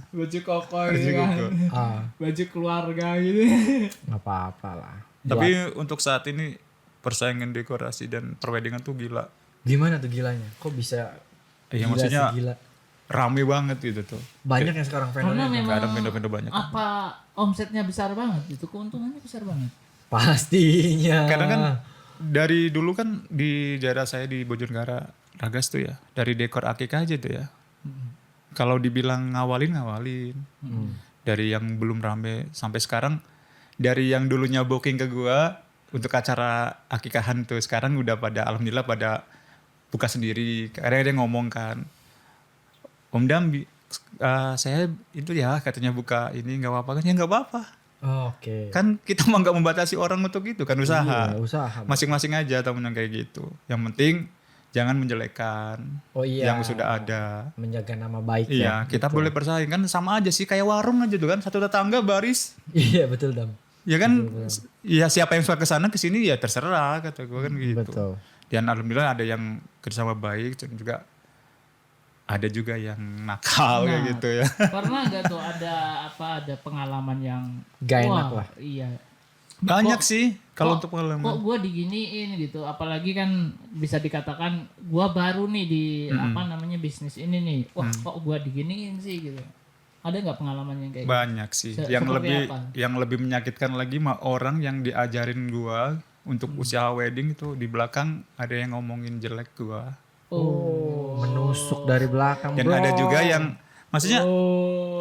Baju koko Baju gitu kan. koko. Baju keluarga gitu. Gak apa-apa lah. Tapi untuk saat ini persaingan dekorasi dan perweddingan tuh gila. Gimana tuh gilanya? Kok bisa Ya gila maksudnya segila? rame banget gitu tuh. Banyak yang sekarang Karena vendornya. memang Kadang vendor-vendor banyak. apa omsetnya besar banget itu, keuntungannya besar banget. Pastinya. Karena kan dari dulu kan di daerah saya di Bojonegara Ragas tuh ya, dari dekor akikah aja tuh ya. Kalau dibilang ngawalin. Dari yang belum rame sampai sekarang, dari yang dulunya booking ke gua untuk acara akikahan tuh sekarang udah pada alhamdulillah pada buka sendiri. Karena dia ngomong kan, Om Dam saya itu ya katanya buka ini nggak apa-apa kan, ya nggak apa-apa. Oke. Kan kita mah nggak membatasi orang untuk itu kan, usaha. Iya, usaha. Masing-masing aja temen yang kayak gitu. Yang penting jangan menjelekkan Oh iya. yang sudah ada. Menjaga nama baik Iya, ya. kita boleh bersaing kan, sama aja sih kayak warung aja tuh kan, satu tetangga baris. Iya betul Dam. Ya kan, ya siapa yang suka ke sana ke sini ya terserah kata gue kan gitu. Betul. Dan alhamdulillah ada yang kerjasama baik dan juga ada juga yang nakal kayak gitu ya. Pernah nggak tuh ada pengalaman yang Gak enak wah, lah. Iya. Banyak sih kalau Kok- untuk pengalaman. Kok gue diginiin gitu, apalagi kan bisa dikatakan gue baru nih di bisnis ini nih. Wah kok gue diginiin sih gitu. Ada nggak pengalaman yang kayak gitu? Banyak sih. Yang seperti lebih menyakitkan lagi mah orang yang diajarin gua untuk usaha wedding itu di belakang ada yang ngomongin jelek gua. Oh. Menusuk dari belakang Dan bro. ada juga yang maksudnya Oh.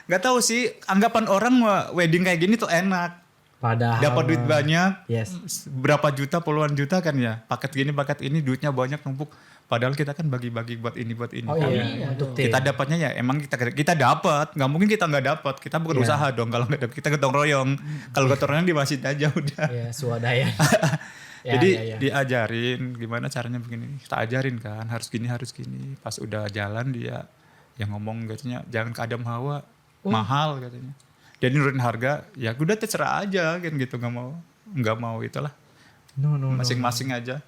nggak tahu sih, anggapan orang mah wedding kayak gini tuh enak. Padahal. Dapat duit banyak, Yes. berapa juta, puluhan juta kan ya. Paket ini duitnya banyak numpuk. Padahal kita kan bagi-bagi buat ini. Oh iya. Untuk tim. Kita dapatnya ya emang kita dapat, nggak mungkin kita nggak dapat. Kita bukan usaha dong kalau nggak dapat, kita gotong royong. Kalau gotong royong di masjid aja udah. Iya swadaya. Ya, Jadi ya. diajarin gimana caranya begini, kita ajarin kan harus gini. Pas udah jalan dia yang ngomong katanya jangan ke Adam Hawa, mahal katanya. Jadi nurunin harga, ya udah terserah aja kan gitu, nggak mau itulah, No. masing-masing aja.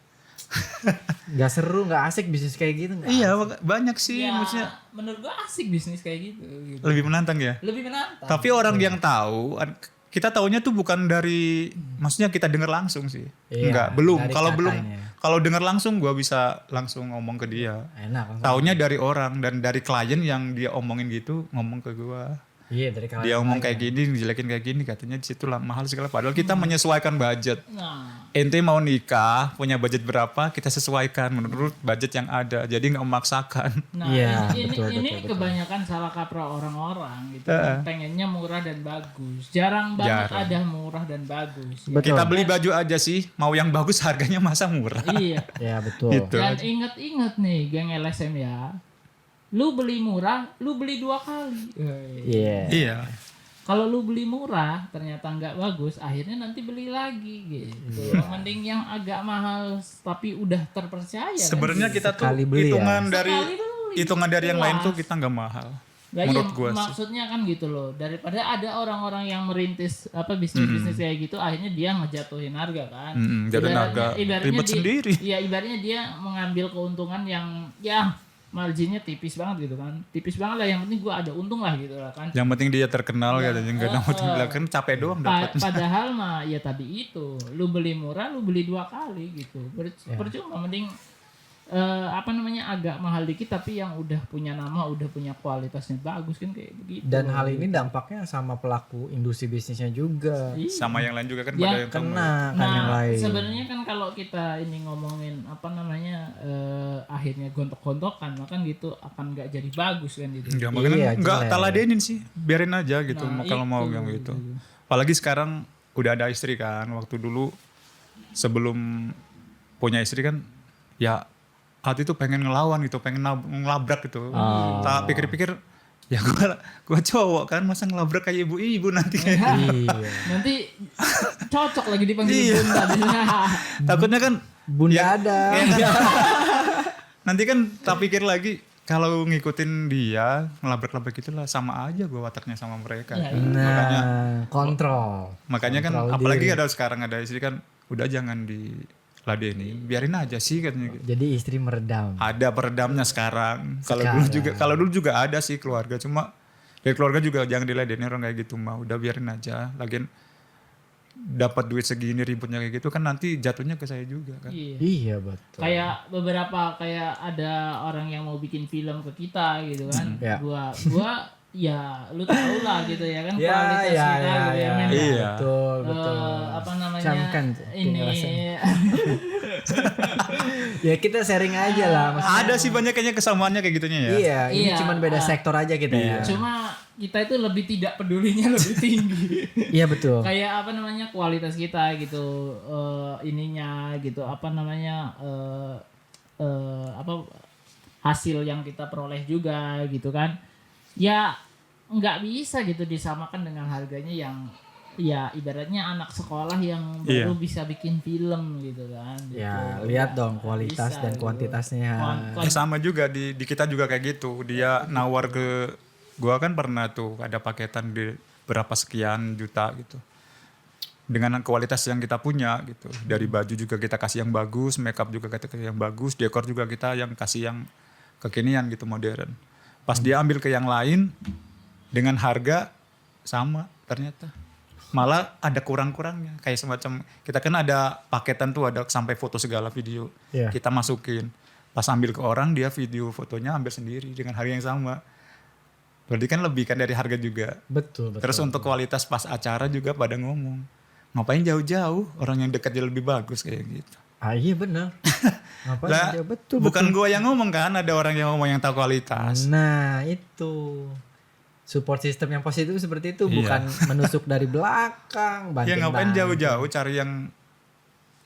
Gak seru, gak asik bisnis kayak gitu. Gak Iya asik. banyak sih, Ya, maksudnya menurut gue asik bisnis kayak gitu. lebih menantang ya. Lebih menantang. Tapi orang yang tahu, kita taunya tuh bukan dari, maksudnya kita dengar langsung sih. Iya, Enggak, belum. dari Kalau belum, katanya. kalau dengar langsung gua bisa langsung ngomong ke dia. Enak. Taunya dari orang dan dari klien yang dia omongin gitu ngomong ke gua. Iya dari kalian. Dia ngomong kayak gini, dijelekin kayak gini, katanya di situ lah mahal segala. Padahal kita menyesuaikan budget. Nah, Ente mau nikah, punya budget berapa, kita sesuaikan menurut budget yang ada. Jadi nggak memaksakan. Iya, ini betul. kebanyakan salah kaprah orang-orang gitu. Kan. Pengennya murah dan bagus. Jarang banget Jarang. ada murah dan bagus. Betul. Kita beli baju aja sih, mau yang bagus harganya masa murah. Iya. Ya betul. Gitu. Dan inget-inget nih geng LSM ya. Lu beli murah, lu beli 2 kali. Iya. Iya. Kalau lu beli murah ternyata nggak bagus, akhirnya nanti beli lagi gitu. Mending yang agak mahal tapi udah terpercaya. Sebenarnya kita tuh Sekali beli hitungan ya. dari Sekali beli. hitungan dari yang lain Jelas. tuh kita nggak mahal. Gak Menurut iya, gua sih. maksudnya kan gitu loh. Daripada ada orang-orang yang merintis bisnis-bisnis kayak gitu, akhirnya dia ngejatuhin harga kan. Jatuhin harga. Ribet sendiri. Iya, ibaratnya dia mengambil keuntungan yang ya marginnya tipis banget gitu kan. Tipis banget lah, yang penting gua ada untung lah gitu lah kan. Yang penting dia terkenal katanya, nggak mau kan capek doang dapat. Padahal mah ya tadi itu, lu beli murah, lu beli 2 kali gitu. Percuma, mending agak mahal dikit tapi yang udah punya nama, udah punya kualitasnya bagus kan kayak begitu. Dan hal ini dampaknya sama pelaku industri bisnisnya juga. Iya. Sama yang lain juga kan Ya, pada yang kamu. Kena kan yang Nah, lain. sebenarnya kan kalau kita ini ngomongin akhirnya gontok-gontokan, maka gitu akan nggak jadi bagus kan gitu. Enggak, makanya Iya, nggak jelek. taladenin sih, biarin aja gitu Nah, kalau mau itu, yang gitu. Apalagi sekarang udah ada istri kan, waktu dulu sebelum punya istri kan ya hati tuh pengen ngelawan gitu, pengen ngelabrak gitu. Tak pikir-pikir ya gua cowok kan, masa ngelabrak kayak ibu-ibu nanti. Iya. Nanti cocok lagi dipanggil Iya. bunda. Takutnya kan Bunda ada. ya kan? Nanti kan tak pikir lagi kalau ngikutin dia ngelabrak-labrak gitu lah, sama aja gua wataknya sama mereka. Ya, kan. Nah, kontrol. Makanya kan Kontrol apalagi diri. ada sekarang ada istri kan udah jangan diladenin, biarin aja sih katanya gitu. Jadi istri meredam. Ada peredamnya sekarang. Kalau dulu juga ada sih keluarga, cuma dari keluarga juga jangan diladenin orang kayak gitu mah. Udah biarin aja. Lagian dapat duit segini ributnya kayak gitu kan nanti jatuhnya ke saya juga kan. Iya. Iya betul. Kayak beberapa kayak ada orang yang mau bikin film ke kita gitu kan. Ya. Gua ya lu tau lah gitu ya kan Ya, kualitas ya, kita ya, gitu ya, ya. men. Iya. Betul, Eh, betul. apa namanya Camkan tuh, ini Ya kita sharing aja lah. Maksudnya, Ada sih banyak kayaknya kesamaannya kayak gitunya ya. Iya, ini Iya, cuman beda sektor aja kita ya. cuma kita itu lebih tidak pedulinya lebih tinggi. Iya betul. Kayak apa namanya kualitas kita gitu, ininya gitu, apa namanya apa hasil yang kita peroleh juga gitu kan. Ya nggak bisa gitu disamakan dengan harganya yang ya ibaratnya anak sekolah yang Iya. baru bisa bikin film gitu kan. Ya, Gitu. lihat Nggak dong kualitas bisa dan gitu. kuantitasnya. Sama juga di kita juga kayak gitu. Dia nawar ke gua kan pernah tuh ada paketan di berapa sekian juta gitu. Dengan kualitas yang kita punya gitu. Dari baju juga kita kasih yang bagus, makeup juga kita kasih yang bagus, dekor juga kita yang kasih yang kekinian gitu, modern. Pas dia ambil ke yang lain dengan harga sama ternyata. Malah ada kurang-kurangnya. Kayak semacam kita kan ada paketan tuh ada sampai foto segala video. Iya. Kita masukin. Pas ambil ke orang dia video fotonya ambil sendiri dengan harga yang sama. Berarti kan lebih kan dari harga juga. Betul. Terus untuk kualitas pas acara juga pada ngomong, ngapain jauh-jauh, orang yang dekat dia lebih bagus kayak gitu. Ah iya benar. Apa Lah, dia betul bukan gua yang ngomong kan, ada orang yang ngomong yang tahu kualitas. Nah, itu. Support system yang positif seperti itu Iya. bukan menusuk dari belakang, Ya ngapain banting-banting. jauh-jauh cari yang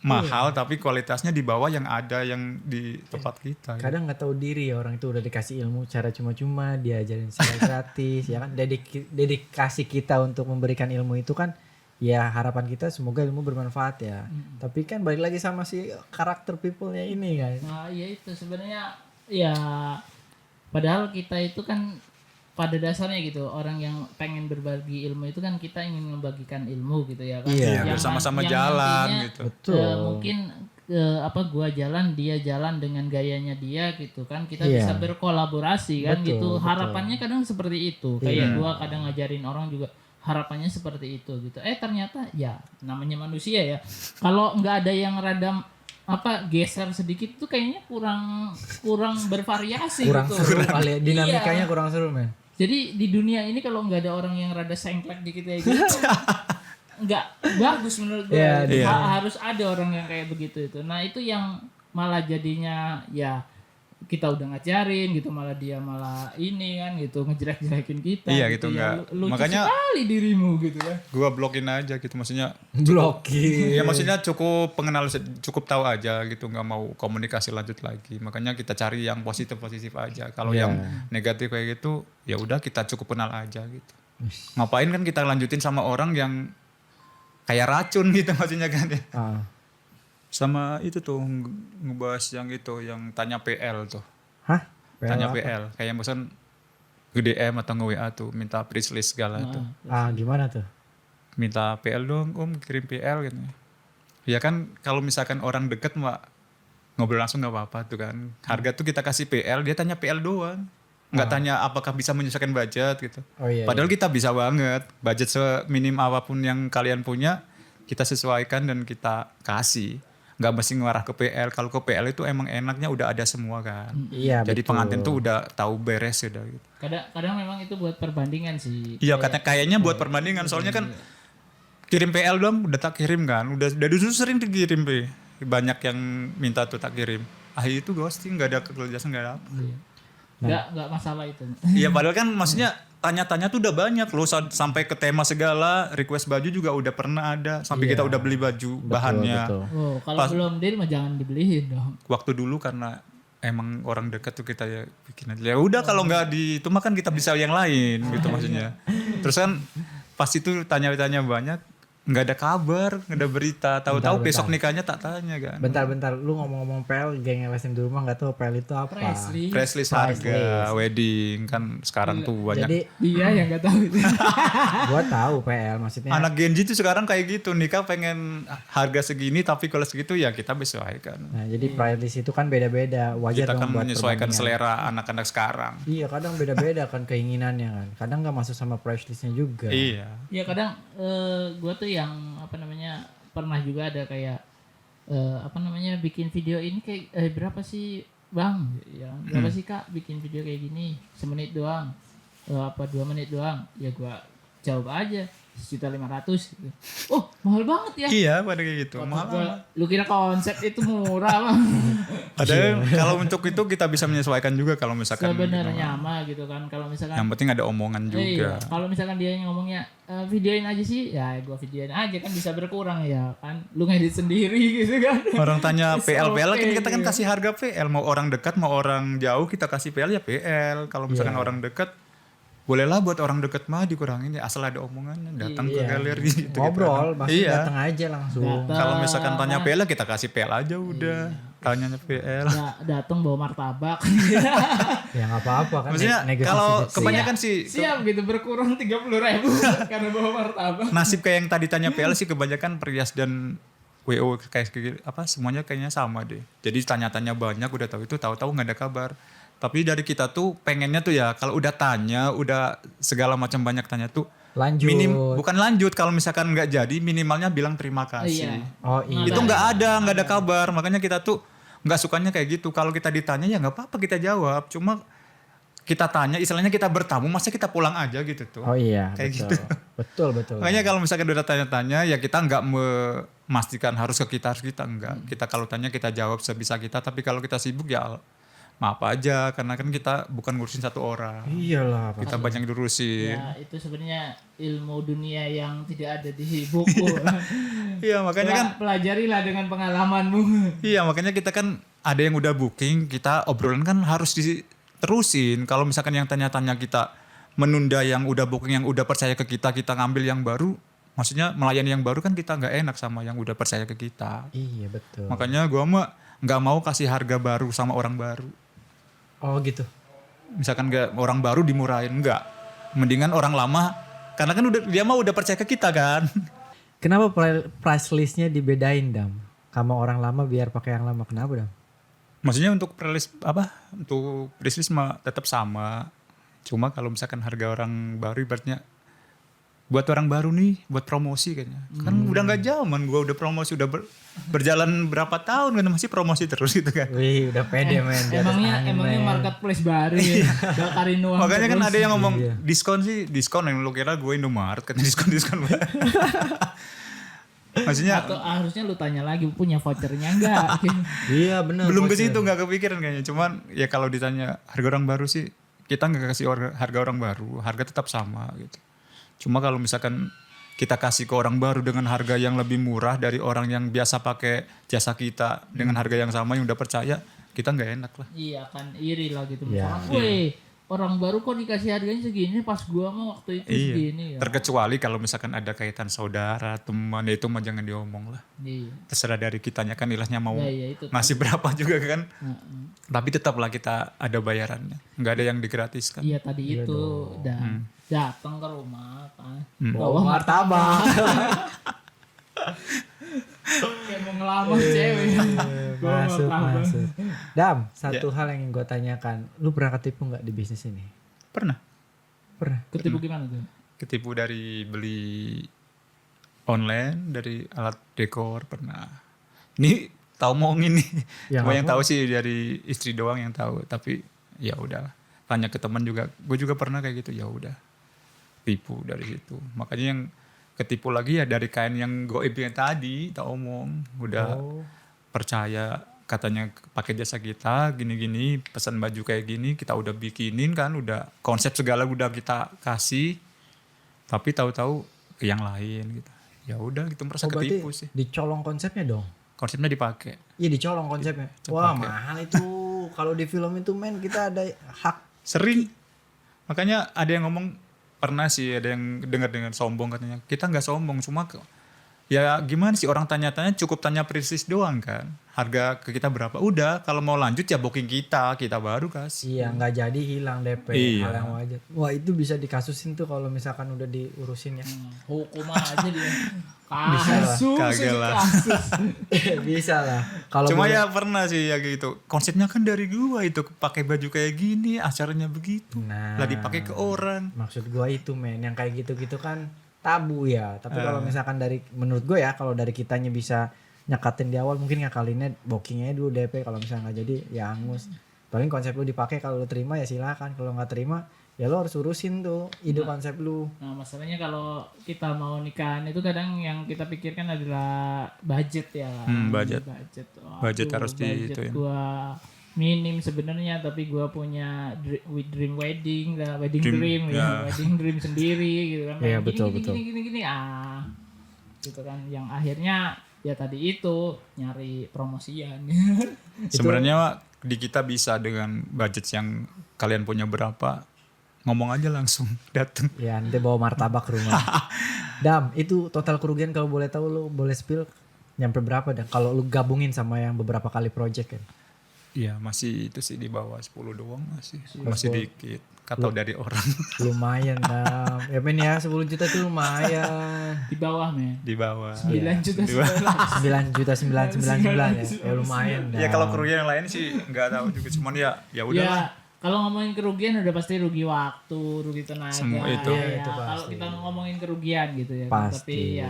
mahal tapi kualitasnya di bawah yang ada yang di tempat kita. Kadang nggak tahu diri ya orang itu udah dikasih ilmu cara cuma-cuma, diajarin secara gratis, ya kan. Dedikasi kita untuk memberikan ilmu itu kan ya harapan kita semoga ilmu bermanfaat ya. Tapi kan balik lagi sama si karakter people-nya ini kan. Nah, ya itu sebenarnya ya padahal kita itu kan pada dasarnya gitu orang yang pengen berbagi ilmu itu kan kita ingin membagikan ilmu gitu ya kan. Iya, biar sama-sama yang jalan nantinya, gitu. Betul. mungkin gua jalan dia jalan dengan gayanya dia gitu kan kita Iya. bisa berkolaborasi kan Betul, gitu. betul. Harapannya kadang seperti itu. Kayak gua kadang ngajarin orang juga harapannya seperti itu gitu. Ternyata ya namanya manusia ya. Kalau nggak ada yang rada geser sedikit tuh kayaknya kurang bervariasi Kurang gitu. seru kali ya, dinamikanya Iya. kurang seru men. Jadi di dunia ini kalau nggak ada orang yang rada sengklek dikit kayak gitu nggak bagus menurut gue. Iya, iya. Harus ada orang yang kayak begitu itu. Nah itu yang malah jadinya ya kita udah ngajarin gitu malah dia malah ini kan gitu ngejelek-jelekin kita. Iya, gitu, ya. nggak. Lucu Makanya- sekali dirimu gitu kan. Gua blokin aja gitu maksudnya. Blokir. Ya maksudnya cukup pengenal cukup tahu aja gitu, nggak mau komunikasi lanjut lagi. Makanya kita cari yang positif aja. Kalau Iya. yang negatif kayak gitu ya udah kita cukup kenal aja gitu. Ngapain kan kita lanjutin sama orang yang kayak racun gitu maksudnya kan ya. Ah. Sama itu tuh ngebahas yang itu yang tanya PL tuh. Hah? Tanya apa? PL kayak misalkan nge-DM atau nge-WA tuh minta price list segala tuh. Ah, gimana tuh? Minta PL dong kirim PL gitu. Ya kan kalau misalkan orang deket mah ngobrol langsung nggak apa-apa tuh kan. Harga tuh kita kasih PL, dia tanya PL doang. Nggak tanya apakah bisa menyesuaikan budget gitu. Oh iya. Padahal kita bisa banget. Budget seminim apapun yang kalian punya, kita sesuaikan dan kita kasih. Nggak mesti ngarah ke PL. Kalau ke PL itu emang enaknya udah ada semua kan. Iya, Jadi betul. pengantin tuh udah tahu beres udah gitu. Kadang memang itu buat perbandingan sih. Iya kayaknya buat perbandingan. Soalnya kan kirim PL dong, udah tak kirim kan. Udah dulu sering dikirim P. Banyak yang minta tuh tak kirim. Itu ghosting, nggak ada kejelasan, nggak ada apa. Nggak masalah itu. Iya padahal kan maksudnya tanya-tanya tuh udah banyak loh sampai ke tema segala, request baju juga udah pernah ada sampai kita udah beli baju bahannya. Betul. Oh, kalau belum deal mah jangan dibeliin dong. Waktu dulu karena emang orang dekat tuh kita ya bikin aja. Ya udah kalau nggak di itu mah kan kita bisa yang lain gitu maksudnya. Terus kan pas itu tanya-tanya banyak nggak ada kabar, nggak ada berita. Tahu-tahu Bentar, besok nikahnya tak tanya kan. Bentar, lu ngomong-ngomong PL, geng LSM di rumah nggak tahu PL itu apa. Presley. Price list harga wedding kan sekarang tuh banyak. Jadi Dia yang nggak tahu itu. gua tahu PL maksudnya. Anak Gen Z tuh sekarang kayak gitu, nikah pengen harga segini tapi kalau segitu ya kita sesuaikan. Nah, jadi price list itu kan beda-beda. Wajar Kita dong kan buat menyesuaikan perbandingan. selera anak-anak sekarang. Iya, kadang beda-beda kan keinginannya kan. Kadang nggak masuk sama price listnya juga. Iya. Ya kadang gue tuh yang pernah juga ada kayak bikin video ini kayak berapa sih bang? Ya berapa sih kak bikin video kayak gini? Semenit doang, 2 menit doang? Ya gue jawab aja 1.500.000 gitu. Oh mahal banget ya. Iya, pada kayak gitu. Kata Mahal. gua, lu kira konsep itu murah bang? Padahal kalau untuk itu kita bisa menyesuaikan juga kalau misalkan Sebenarnya mah gitu kan. Kalau misalkan yang penting ada omongan juga. Iya, kalau misalkan dia yang ngomongnya videoin aja sih, ya gua videoin aja kan bisa berkurang ya kan. Lu ngedit sendiri gitu kan. Orang tanya PL kan SOP, kita kan gitu. kasih harga PL, mau orang dekat mau orang jauh kita kasih PL ya PL. Kalau misalkan orang dekat bolehlah buat orang deket mah dikurangin ya, asal ada omongannya datang ke Iya. galeri gitu. Ngobrol, pasti Iya. datang aja langsung. Datang. Kalau misalkan tanya PL kita kasih PL aja udah. Tanyanya PL. Datang bawa martabak. Ya nggak apa-apa kan. Maksudnya negosiasi kalau sedikit. kebanyakan sih Siap gitu berkurang 30.000 karena bawa martabak. nasib kayak yang tadi tanya PL sih kebanyakan Prias dan WO kayak apa semuanya kayaknya sama deh. Jadi tanya-tanya banyak udah tahu itu tahu-tahu nggak ada kabar. Tapi dari kita tuh pengennya tuh ya kalau udah tanya udah segala macam banyak tanya tuh lanjut. bukan lanjut kalau misalkan nggak jadi minimalnya bilang terima kasih. Iya. Oh iya. Itu nggak ada kabar. Makanya kita tuh nggak sukanya kayak gitu. Kalau kita ditanya ya nggak apa-apa kita jawab. Cuma kita tanya istilahnya kita bertamu masa kita pulang aja gitu tuh. Oh iya. Kayak betul. gitu. Betul. Makanya kalau misalkan udah tanya-tanya ya kita nggak memastikan harus ke kita enggak. Kita kalau tanya kita jawab sebisa kita. Tapi kalau kita sibuk ya maaf aja karena kan kita bukan ngurusin satu orang. Iyalah. Kita banyak diurusin. Ya itu sebenarnya ilmu dunia yang tidak ada di buku. Iya makanya kan. Pelajarilah dengan pengalamanmu. Iya makanya kita kan ada yang udah booking kita obrolan kan harus diterusin. Kalau misalkan yang tanya-tanya kita menunda yang udah booking yang udah percaya ke kita ngambil yang baru. Maksudnya melayani yang baru kan kita nggak enak sama yang udah percaya ke kita. Iya betul. Makanya gua mah nggak mau kasih harga baru sama orang baru. Oh gitu. Misalkan orang baru dimurahin enggak. Mendingan orang lama karena kan dia mah udah percaya ke kita kan. Kenapa price listnya dibedain Dam? Kamu orang lama biar pakai yang lama. Kenapa Dam? Maksudnya untuk untuk price mah tetap sama. Cuma kalau misalkan harga orang baru ibaratnya buat orang baru nih buat promosi kayaknya. Kan udah nggak zaman gua udah promosi udah berjalan berapa tahun kan masih promosi terus gitu kan. Wih udah pede men. Di atas Emangnya angin, emangnya men. marketplace baru ya. Bakarin uang. Makanya kan terus. ada yang ngomong Iya. diskon yang lu kira gue Indomaret kan diskon. Maksudnya Atau harusnya lu tanya lagi punya vouchernya enggak? Iya benar. belum ke situ nggak kepikiran kayaknya. Cuman ya kalau ditanya harga orang baru sih kita nggak kasih harga orang baru, harga tetap sama gitu. Cuma kalau misalkan kita kasih ke orang baru dengan harga yang lebih murah dari orang yang biasa pakai jasa kita dengan harga yang sama yang udah percaya, kita nggak enak lah. Iya kan iri lah gitu. Iya. Misalkan, weh orang baru kok dikasih harganya segini pas gua mah waktu itu segini ya. Terkecuali kalau misalkan ada kaitan saudara, teman, ya itu mah jangan diomong lah. Iya. Terserah dari kitanya kan ilahnya mau Ya, itu. ngasih berapa juga kan. Heeh. Tapi tetaplah kita ada bayarannya. Nggak ada yang digratiskan. Iya tadi itu dan datang ke rumah kan. Bawa martabak. Kayak mau ngelamar cewek. Bawa masuk. martabak. Dam, satu hal yang ingin gue tanyakan. Lu pernah ketipu nggak di bisnis ini? Pernah Pernah. Ketipu gimana tuh? ketipu dari beli online, dari alat dekor pernah. Ini tahu mau nih. Yang Cuma yang apa? tahu sih dari istri doang yang tahu. Tapi ya udah. Tanya ke teman juga. Gue juga pernah kayak gitu. Ya udah. Tipu dari situ. Makanya yang ketipu lagi ya dari kain yang goib yang tadi tak omong. Udah percaya katanya pakai jasa kita gini-gini, pesan baju kayak gini, kita udah bikinin kan, udah konsep segala udah kita kasih. Tapi tahu-tahu ke yang lain gitu. Ya udah gitu merasa berarti ketipu sih. dicolong konsepnya dong? Konsepnya dipakai. Iya dicolong konsepnya. Wah mahal itu. Kalau di film itu men kita ada hak. Sering. Makanya ada yang ngomong pernah sih ada yang dengar dengan sombong katanya. Kita nggak sombong cuma ya gimana sih orang tanya-tanya cukup tanya persis doang kan. Harga ke kita berapa? Udah kalau mau lanjut ya booking kita baru kasih. Iya nggak jadi hilang DP. Iya. Hal yang wajar. Wah itu bisa dikasusin tuh kalau misalkan udah diurusin ya. Hukum aja dia. Bisa lah. Kasus. Kagak lah. Kasus. Bisa lah. Kalau Cuma boleh- ya pernah sih ya gitu. Konsepnya kan dari gua itu pakai baju kayak gini, acaranya begitu. Nah. Lah dipakai ke orang. Maksud gua itu men, yang kayak gitu-gitu kan tabu ya. Tapi kalau misalkan dari menurut gua ya, kalau dari kitanya bisa nyekatin di awal mungkin ngakalinnya bookingnya dulu DP. Kalau misalnya nggak jadi ya angus. Paling konsep lu dipakai, kalau lu terima ya silakan. Kalau nggak terima ya lu harus urusin tuh ide konsep lu. Nah masalahnya kalau kita mau nikahan itu kadang yang kita pikirkan adalah budget ya. Budget. Waduh, Budget harus budget diituin. gua minim sebenarnya, tapi gua punya dream wedding lah, wedding Dream, dream ya, ya. wedding dream sendiri gitu kan. Iya, Gini, betul, gini, betul. Gini gitu kan, yang akhirnya ya tadi itu nyari promosian. Sebenarnya di kita bisa dengan budget yang kalian punya berapa ngomong aja langsung datang. Ya nanti bawa martabak ke rumah. Dam, itu total kerugian kalau boleh tahu lu boleh spill nyampe berapa Dam? Kalau lu gabungin sama yang beberapa kali project kan? Iya masih itu sih di bawah 10 doang masih dikit. Kata dari orang. Lumayan Dam. Ya men ya 10 juta itu lumayan. Di bawah men. Di bawah. 9 juta 9 juta 999 ya. Ya lumayan Dam. Ya kalau kerugian yang lain sih nggak tahu juga, cuman ya udahlah. Ya, kalau ngomongin kerugian udah pasti rugi waktu, rugi tenaga. Semua itu. Ya, Itu pasti. kalau kita ngomongin kerugian gitu ya. Pasti. Tapi ya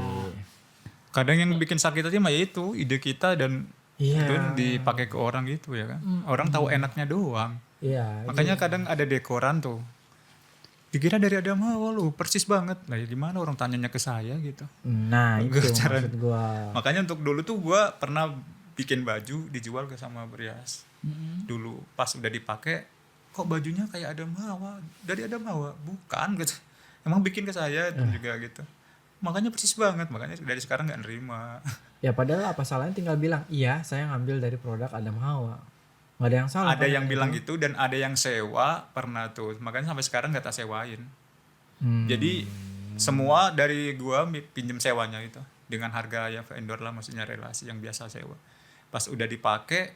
Kadang yang bikin sakit aja mah ya itu ide kita dan Iya. itu dipakai ke orang gitu ya kan. Orang tahu enaknya doang. Iya. Makanya kadang ada dekoran tuh. Dikira dari Adam Hawa lu persis banget. Lah ya gimana orang tanyanya ke saya gitu. Nah itu Cara- maksud gua. Makanya untuk dulu tuh gua pernah bikin baju dijual ke sama Brias. Dulu pas udah dipakai kok bajunya kayak Adam Hawa. Dari Adam Hawa. Bukan gitu. Emang bikin ke saya juga gitu. Makanya persis banget. Makanya dari sekarang nggak nerima. Ya padahal apa salahnya tinggal bilang iya saya ngambil dari produk Adam Hawa. Nggak ada yang salah. Ada kan? yang bilang gitu dan ada yang sewa pernah tuh. Makanya sampai sekarang nggak tak sewain. Jadi semua dari gua pinjem sewanya itu dengan harga ya vendor lah, maksudnya relasi yang biasa sewa. Pas udah dipakai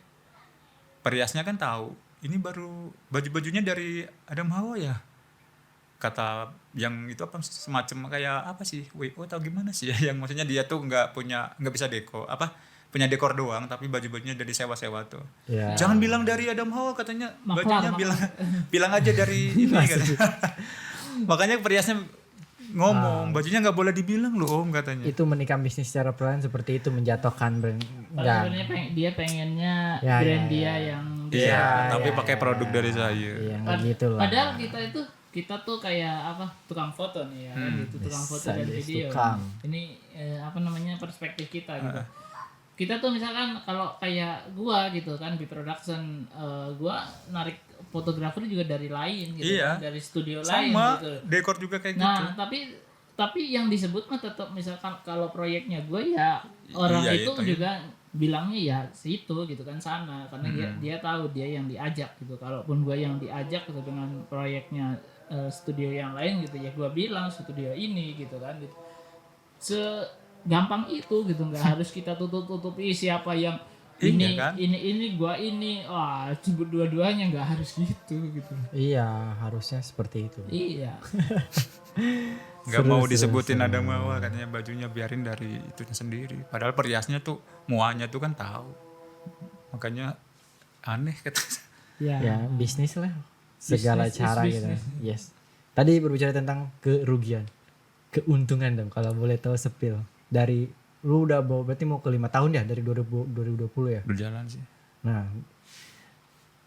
periasnya kan tahu ini baru baju-bajunya dari Adam Hawa ya. Kata yang itu apa semacam kayak apa sih WO atau gimana sih ya, yang maksudnya dia tuh nggak bisa punya dekor doang tapi baju-bajunya dari sewa-sewa tuh. Ya. Jangan bilang dari Adam Hawa katanya, bajunya Maklar. bilang aja dari ini katanya. Makanya periasnya ngomong bajunya nggak boleh dibilang loh Om katanya. Itu menikam bisnis secara perlahan seperti itu menjatuhkan brand. Padahal sebenarnya dia pengennya Ya, brand ya, dia ya. yang Iya, tapi ya, pakai ya, produk ya. dari saya. Iya nggak gitu lah. Padahal kita tuh kayak apa tukang foto nih ya gitu, tukang foto dan Sadis video. tukang. Ini apa namanya perspektif kita gitu. Kita tuh misalkan kalau kayak gua gitu kan di production, gua narik fotografer juga dari lain gitu, Iya. kan, dari studio lain Sama gitu. dekor juga kayak gitu. Nah tapi yang disebut mah tetap misalkan kalau proyeknya gue ya orang Iya, itu itu, juga bilangnya ya situ gitu kan sana karena dia tahu dia yang diajak gitu. Kalaupun gue yang diajak gitu dengan proyeknya studio yang lain gitu ya gue bilang studio ini gitu kan gitu. Segampang itu gitu, nggak harus kita tutup-tutupi siapa yang ini Iya kan? ini gua ini sebut dua-duanya, nggak harus gitu gitu. Iya harusnya seperti itu. Iya. Nggak mau disebutin Adam Hawa katanya, bajunya biarin dari itunya sendiri. Padahal periasnya tuh muanya tuh kan tahu. Makanya aneh kata. Ya bisnis lah segala Business is cara gitu. business. Yes. Tadi berbicara tentang kerugian, keuntungan dong kalau boleh tahu sepil dari lu udah berarti mau ke 5 tahun ya dari 2020 ya. Berjalan sih. Nah,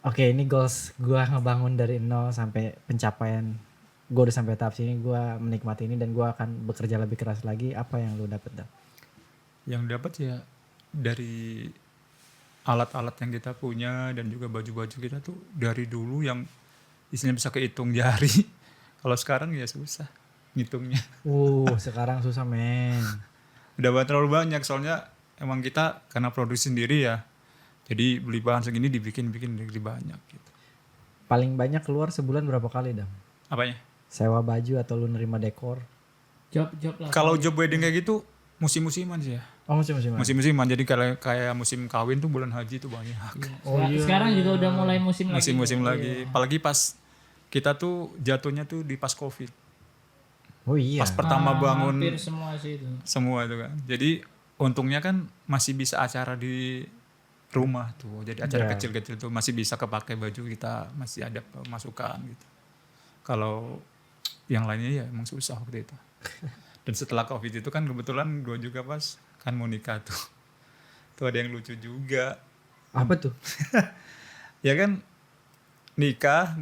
oke ini goals gua ngebangun dari nol sampai pencapaian. Gue udah sampai tahap sini, gua menikmati ini dan gua akan bekerja lebih keras lagi. Apa yang lu dapet dah? Yang dapat ya dari alat-alat yang kita punya dan juga baju-baju kita tuh dari dulu yang isinya bisa kehitung jari. Kalau sekarang ya susah ngitungnya. Sekarang susah men. Udah terlalu banyak soalnya emang kita karena produksi sendiri ya. Jadi beli bahan segini dibikin lebih banyak gitu. Paling banyak keluar sebulan berapa kali dam? Apanya? Sewa baju atau lu nerima dekor? Job lah. Kalau job wedding kayak gitu musim-musiman sih ya. Oh musim-musiman. Musim-musiman, jadi kalau kayak musim kawin tuh bulan haji tuh banyak. Sekarang juga udah mulai musim lagi. Musim-musim lagi. Apalagi pas kita tuh jatuhnya tuh di pas Covid. Oh iya. Pas pertama bangun Hampir semua sih itu. semua itu kan. Jadi untungnya kan masih bisa acara di rumah tuh. Jadi acara Iya. kecil-kecil tuh masih bisa kepake baju kita, masih ada pemasukan gitu. Kalau yang lainnya ya emang susah waktu itu. Dan setelah Covid itu kan kebetulan gue juga pas kan mau nikah tuh. Tuh ada yang lucu juga. Apa tuh? Ya kan nikah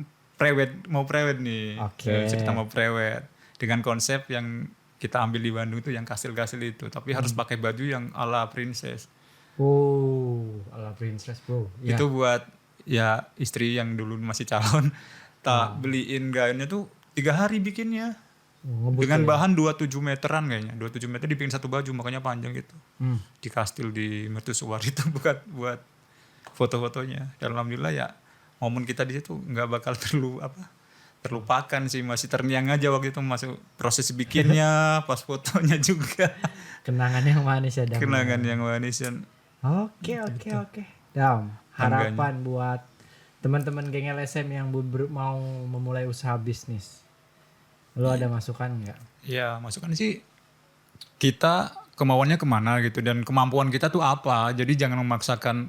mau prewed nih. Oke. Cerita mau prewed dengan konsep yang kita ambil di Bandung tuh yang kastil-kastil itu, tapi harus pakai baju yang ala princess. Ala princess bro. Ya. Itu buat ya istri yang dulu masih calon tak beliin gaunnya tuh 3 hari bikinnya. Ngebut Dengan ya. bahan 27 meteran kayaknya. 27 meter dibikin satu baju, makanya panjang gitu. Di kastil di Mercusuar itu buat foto-fotonya. Dan alhamdulillah ya momen kita di situ nggak bakal terlupakan sih, masih terngiang aja waktu itu masuk proses bikinnya, pas fotonya juga. Kenangan yang manis ya Dam. Kenangan yang manis dan Oke. Dam, harapan buat teman-teman geng LSM yang mau memulai usaha bisnis. Lo ada masukan nggak? ya masukan sih kita kemauannya kemana gitu dan kemampuan kita tuh apa. Jadi jangan memaksakan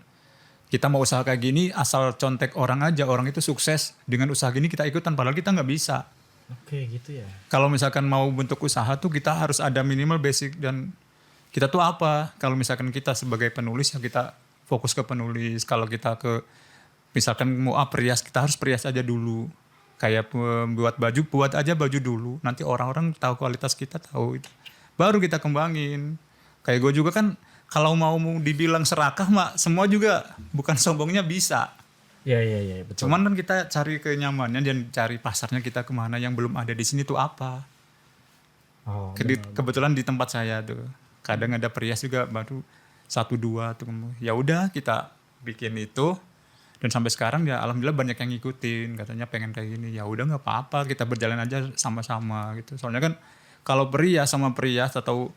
kita mau usaha kayak gini asal contek orang aja, orang itu sukses dengan usaha gini kita ikutan padahal kita nggak bisa. Oke gitu ya. Kalau misalkan mau bentuk usaha tuh kita harus ada minimal basic dan kita tuh apa. Kalau misalkan kita sebagai penulis ya kita fokus ke penulis. Kalau kita ke misalkan mau perias, kita harus perias aja dulu. Kayak buat baju, buat aja baju dulu. Nanti orang-orang tahu kualitas kita, tahu itu. Baru kita kembangin. Kayak gue juga kan kalau mau dibilang serakah mak semua juga bukan sombongnya bisa. Iya betul. Cuman kan kita cari kenyamanannya dan cari pasarnya kita kemana yang belum ada di sini tuh apa. Oh, Kebetulan di tempat saya tuh kadang ada perias juga baru 1-2 tuh. Ya udah kita bikin itu dan sampai sekarang ya alhamdulillah banyak yang ngikutin katanya pengen kayak gini. Ya udah nggak apa-apa kita berjalan aja sama-sama gitu. Soalnya kan kalau perias sama perias atau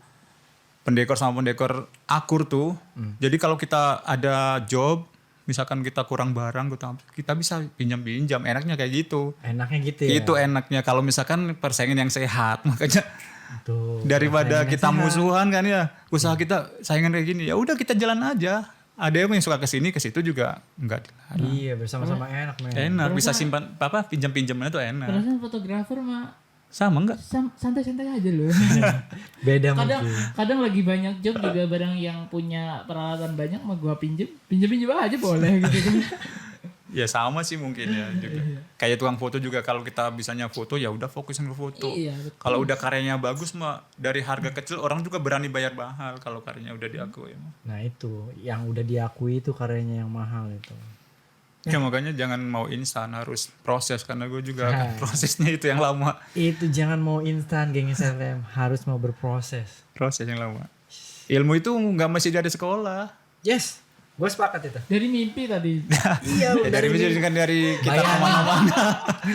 pendekor sama pendekor akur tuh. Jadi kalau kita ada job misalkan kita kurang barang kita bisa pinjam-pinjam, enaknya kayak gitu. Enaknya gitu ya. Itu enaknya kalau misalkan persaingan yang sehat. Makanya Tuh, daripada persaingan kita yang sehat. musuhan kan ya, usaha kita saingan kayak gini. Ya udah kita jalan aja. Ada yang suka ke sini ke situ juga enggak dilarang. Iya bersama-sama enak men. Enak bisa simpan pinjam-pinjamnya tuh enak. Perasaan fotografer mah Sama enggak? santai-santai aja loh. Beda kadang mungkin. kadang lagi banyak job juga barang yang punya peralatan banyak mah gua pinjem aja boleh gitu kan. Ya sama sih mungkin ya juga. Kayak tukang foto juga kalau kita bisanya foto ya udah fokusin ke foto. Iya, betul. Kalau udah karyanya bagus mah dari harga kecil orang juga berani bayar mahal kalau karyanya udah diakui. Nah itu yang udah diakui itu karyanya yang mahal itu. Ya makanya jangan mau instan, harus proses karena gue juga kan prosesnya itu yang lama. Itu jangan mau instan geng SLM, harus mau berproses. Proses yang lama. Ilmu itu nggak mesti dari sekolah. Yes, gue sepakat itu. Dari mimpi tadi. Iya, Ya, dari kan dari kita Bayangin. kemana-mana.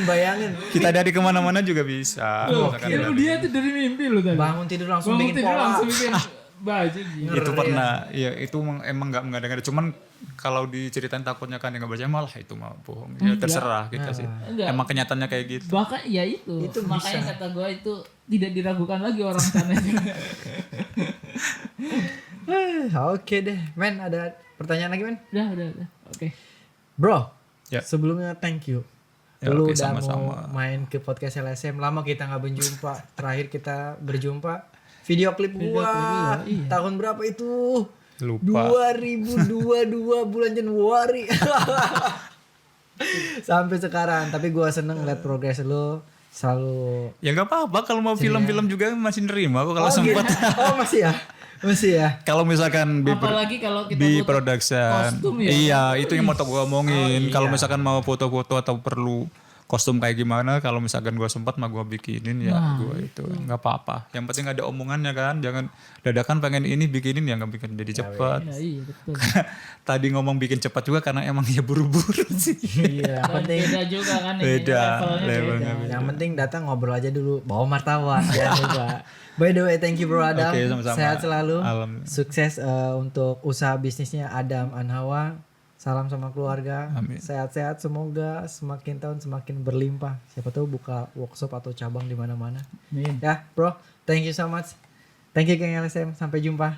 Bayangin Kita dari kemana-mana juga bisa. Misalkan Ilmu dia tuh dari mimpi lo tadi. bangun tidur langsung Bangun bikin tidur pola. langsung bikin baju gitu. itu pernah, ya itu emang nggak ada. Cuman kalau diceritain takutnya kan yang nggak percaya malah itu mah bohong. Ya terserah kita sih. Enggak. Emang kenyataannya kayak gitu. Bahkan ya itu makanya kata gue itu tidak diragukan lagi orang sana. Oke deh, men ada pertanyaan lagi men? Udah. Oke. Bro, Ya. sebelumnya thank you. Ya, Lu oke, udah sama-sama. mau main ke podcast LSM, lama kita nggak berjumpa. Terakhir kita berjumpa video klip gua iya. tahun berapa itu? Lupa. 2022 bulan Januari. Sampai sekarang, tapi gua seneng liat progres lu selalu. Ya nggak apa-apa kalau mau film-film juga masih nerima kok kalau sempat. Gitu. Oh masih ya? Masih ya? Kalau misalkan Apalagi kalau kita di foto production. kostum ya. Iya, itu yang mau gue omongin. iya. Kalau misalkan mau foto-foto atau perlu kostum kayak gimana, kalau misalkan gue sempat mah gue bikinin ya gue itu nggak apa-apa. Yang penting ada omongannya kan, jangan dadakan pengen ini bikinin ya nggak bikin jadi cepat. Ya, iya betul. Tadi ngomong bikin cepat juga karena emang ya buru-buru sih. Iya. Dan beda juga kan ini, Beda, levelnya beda. Yang penting datang ngobrol aja dulu, bawa martabat ya juga. By the way, thank you bro Adam. Oke, sama-sama. Sehat selalu. Alhamdulillah. Sukses untuk usaha bisnisnya Adam Anhawa. Salam sama keluarga. Amin. Sehat-sehat, semoga semakin tahun semakin berlimpah. Siapa tahu buka workshop atau cabang di mana-mana. Amin. Ya, bro. Thank you so much. Thank you geng LSM. Sampai jumpa.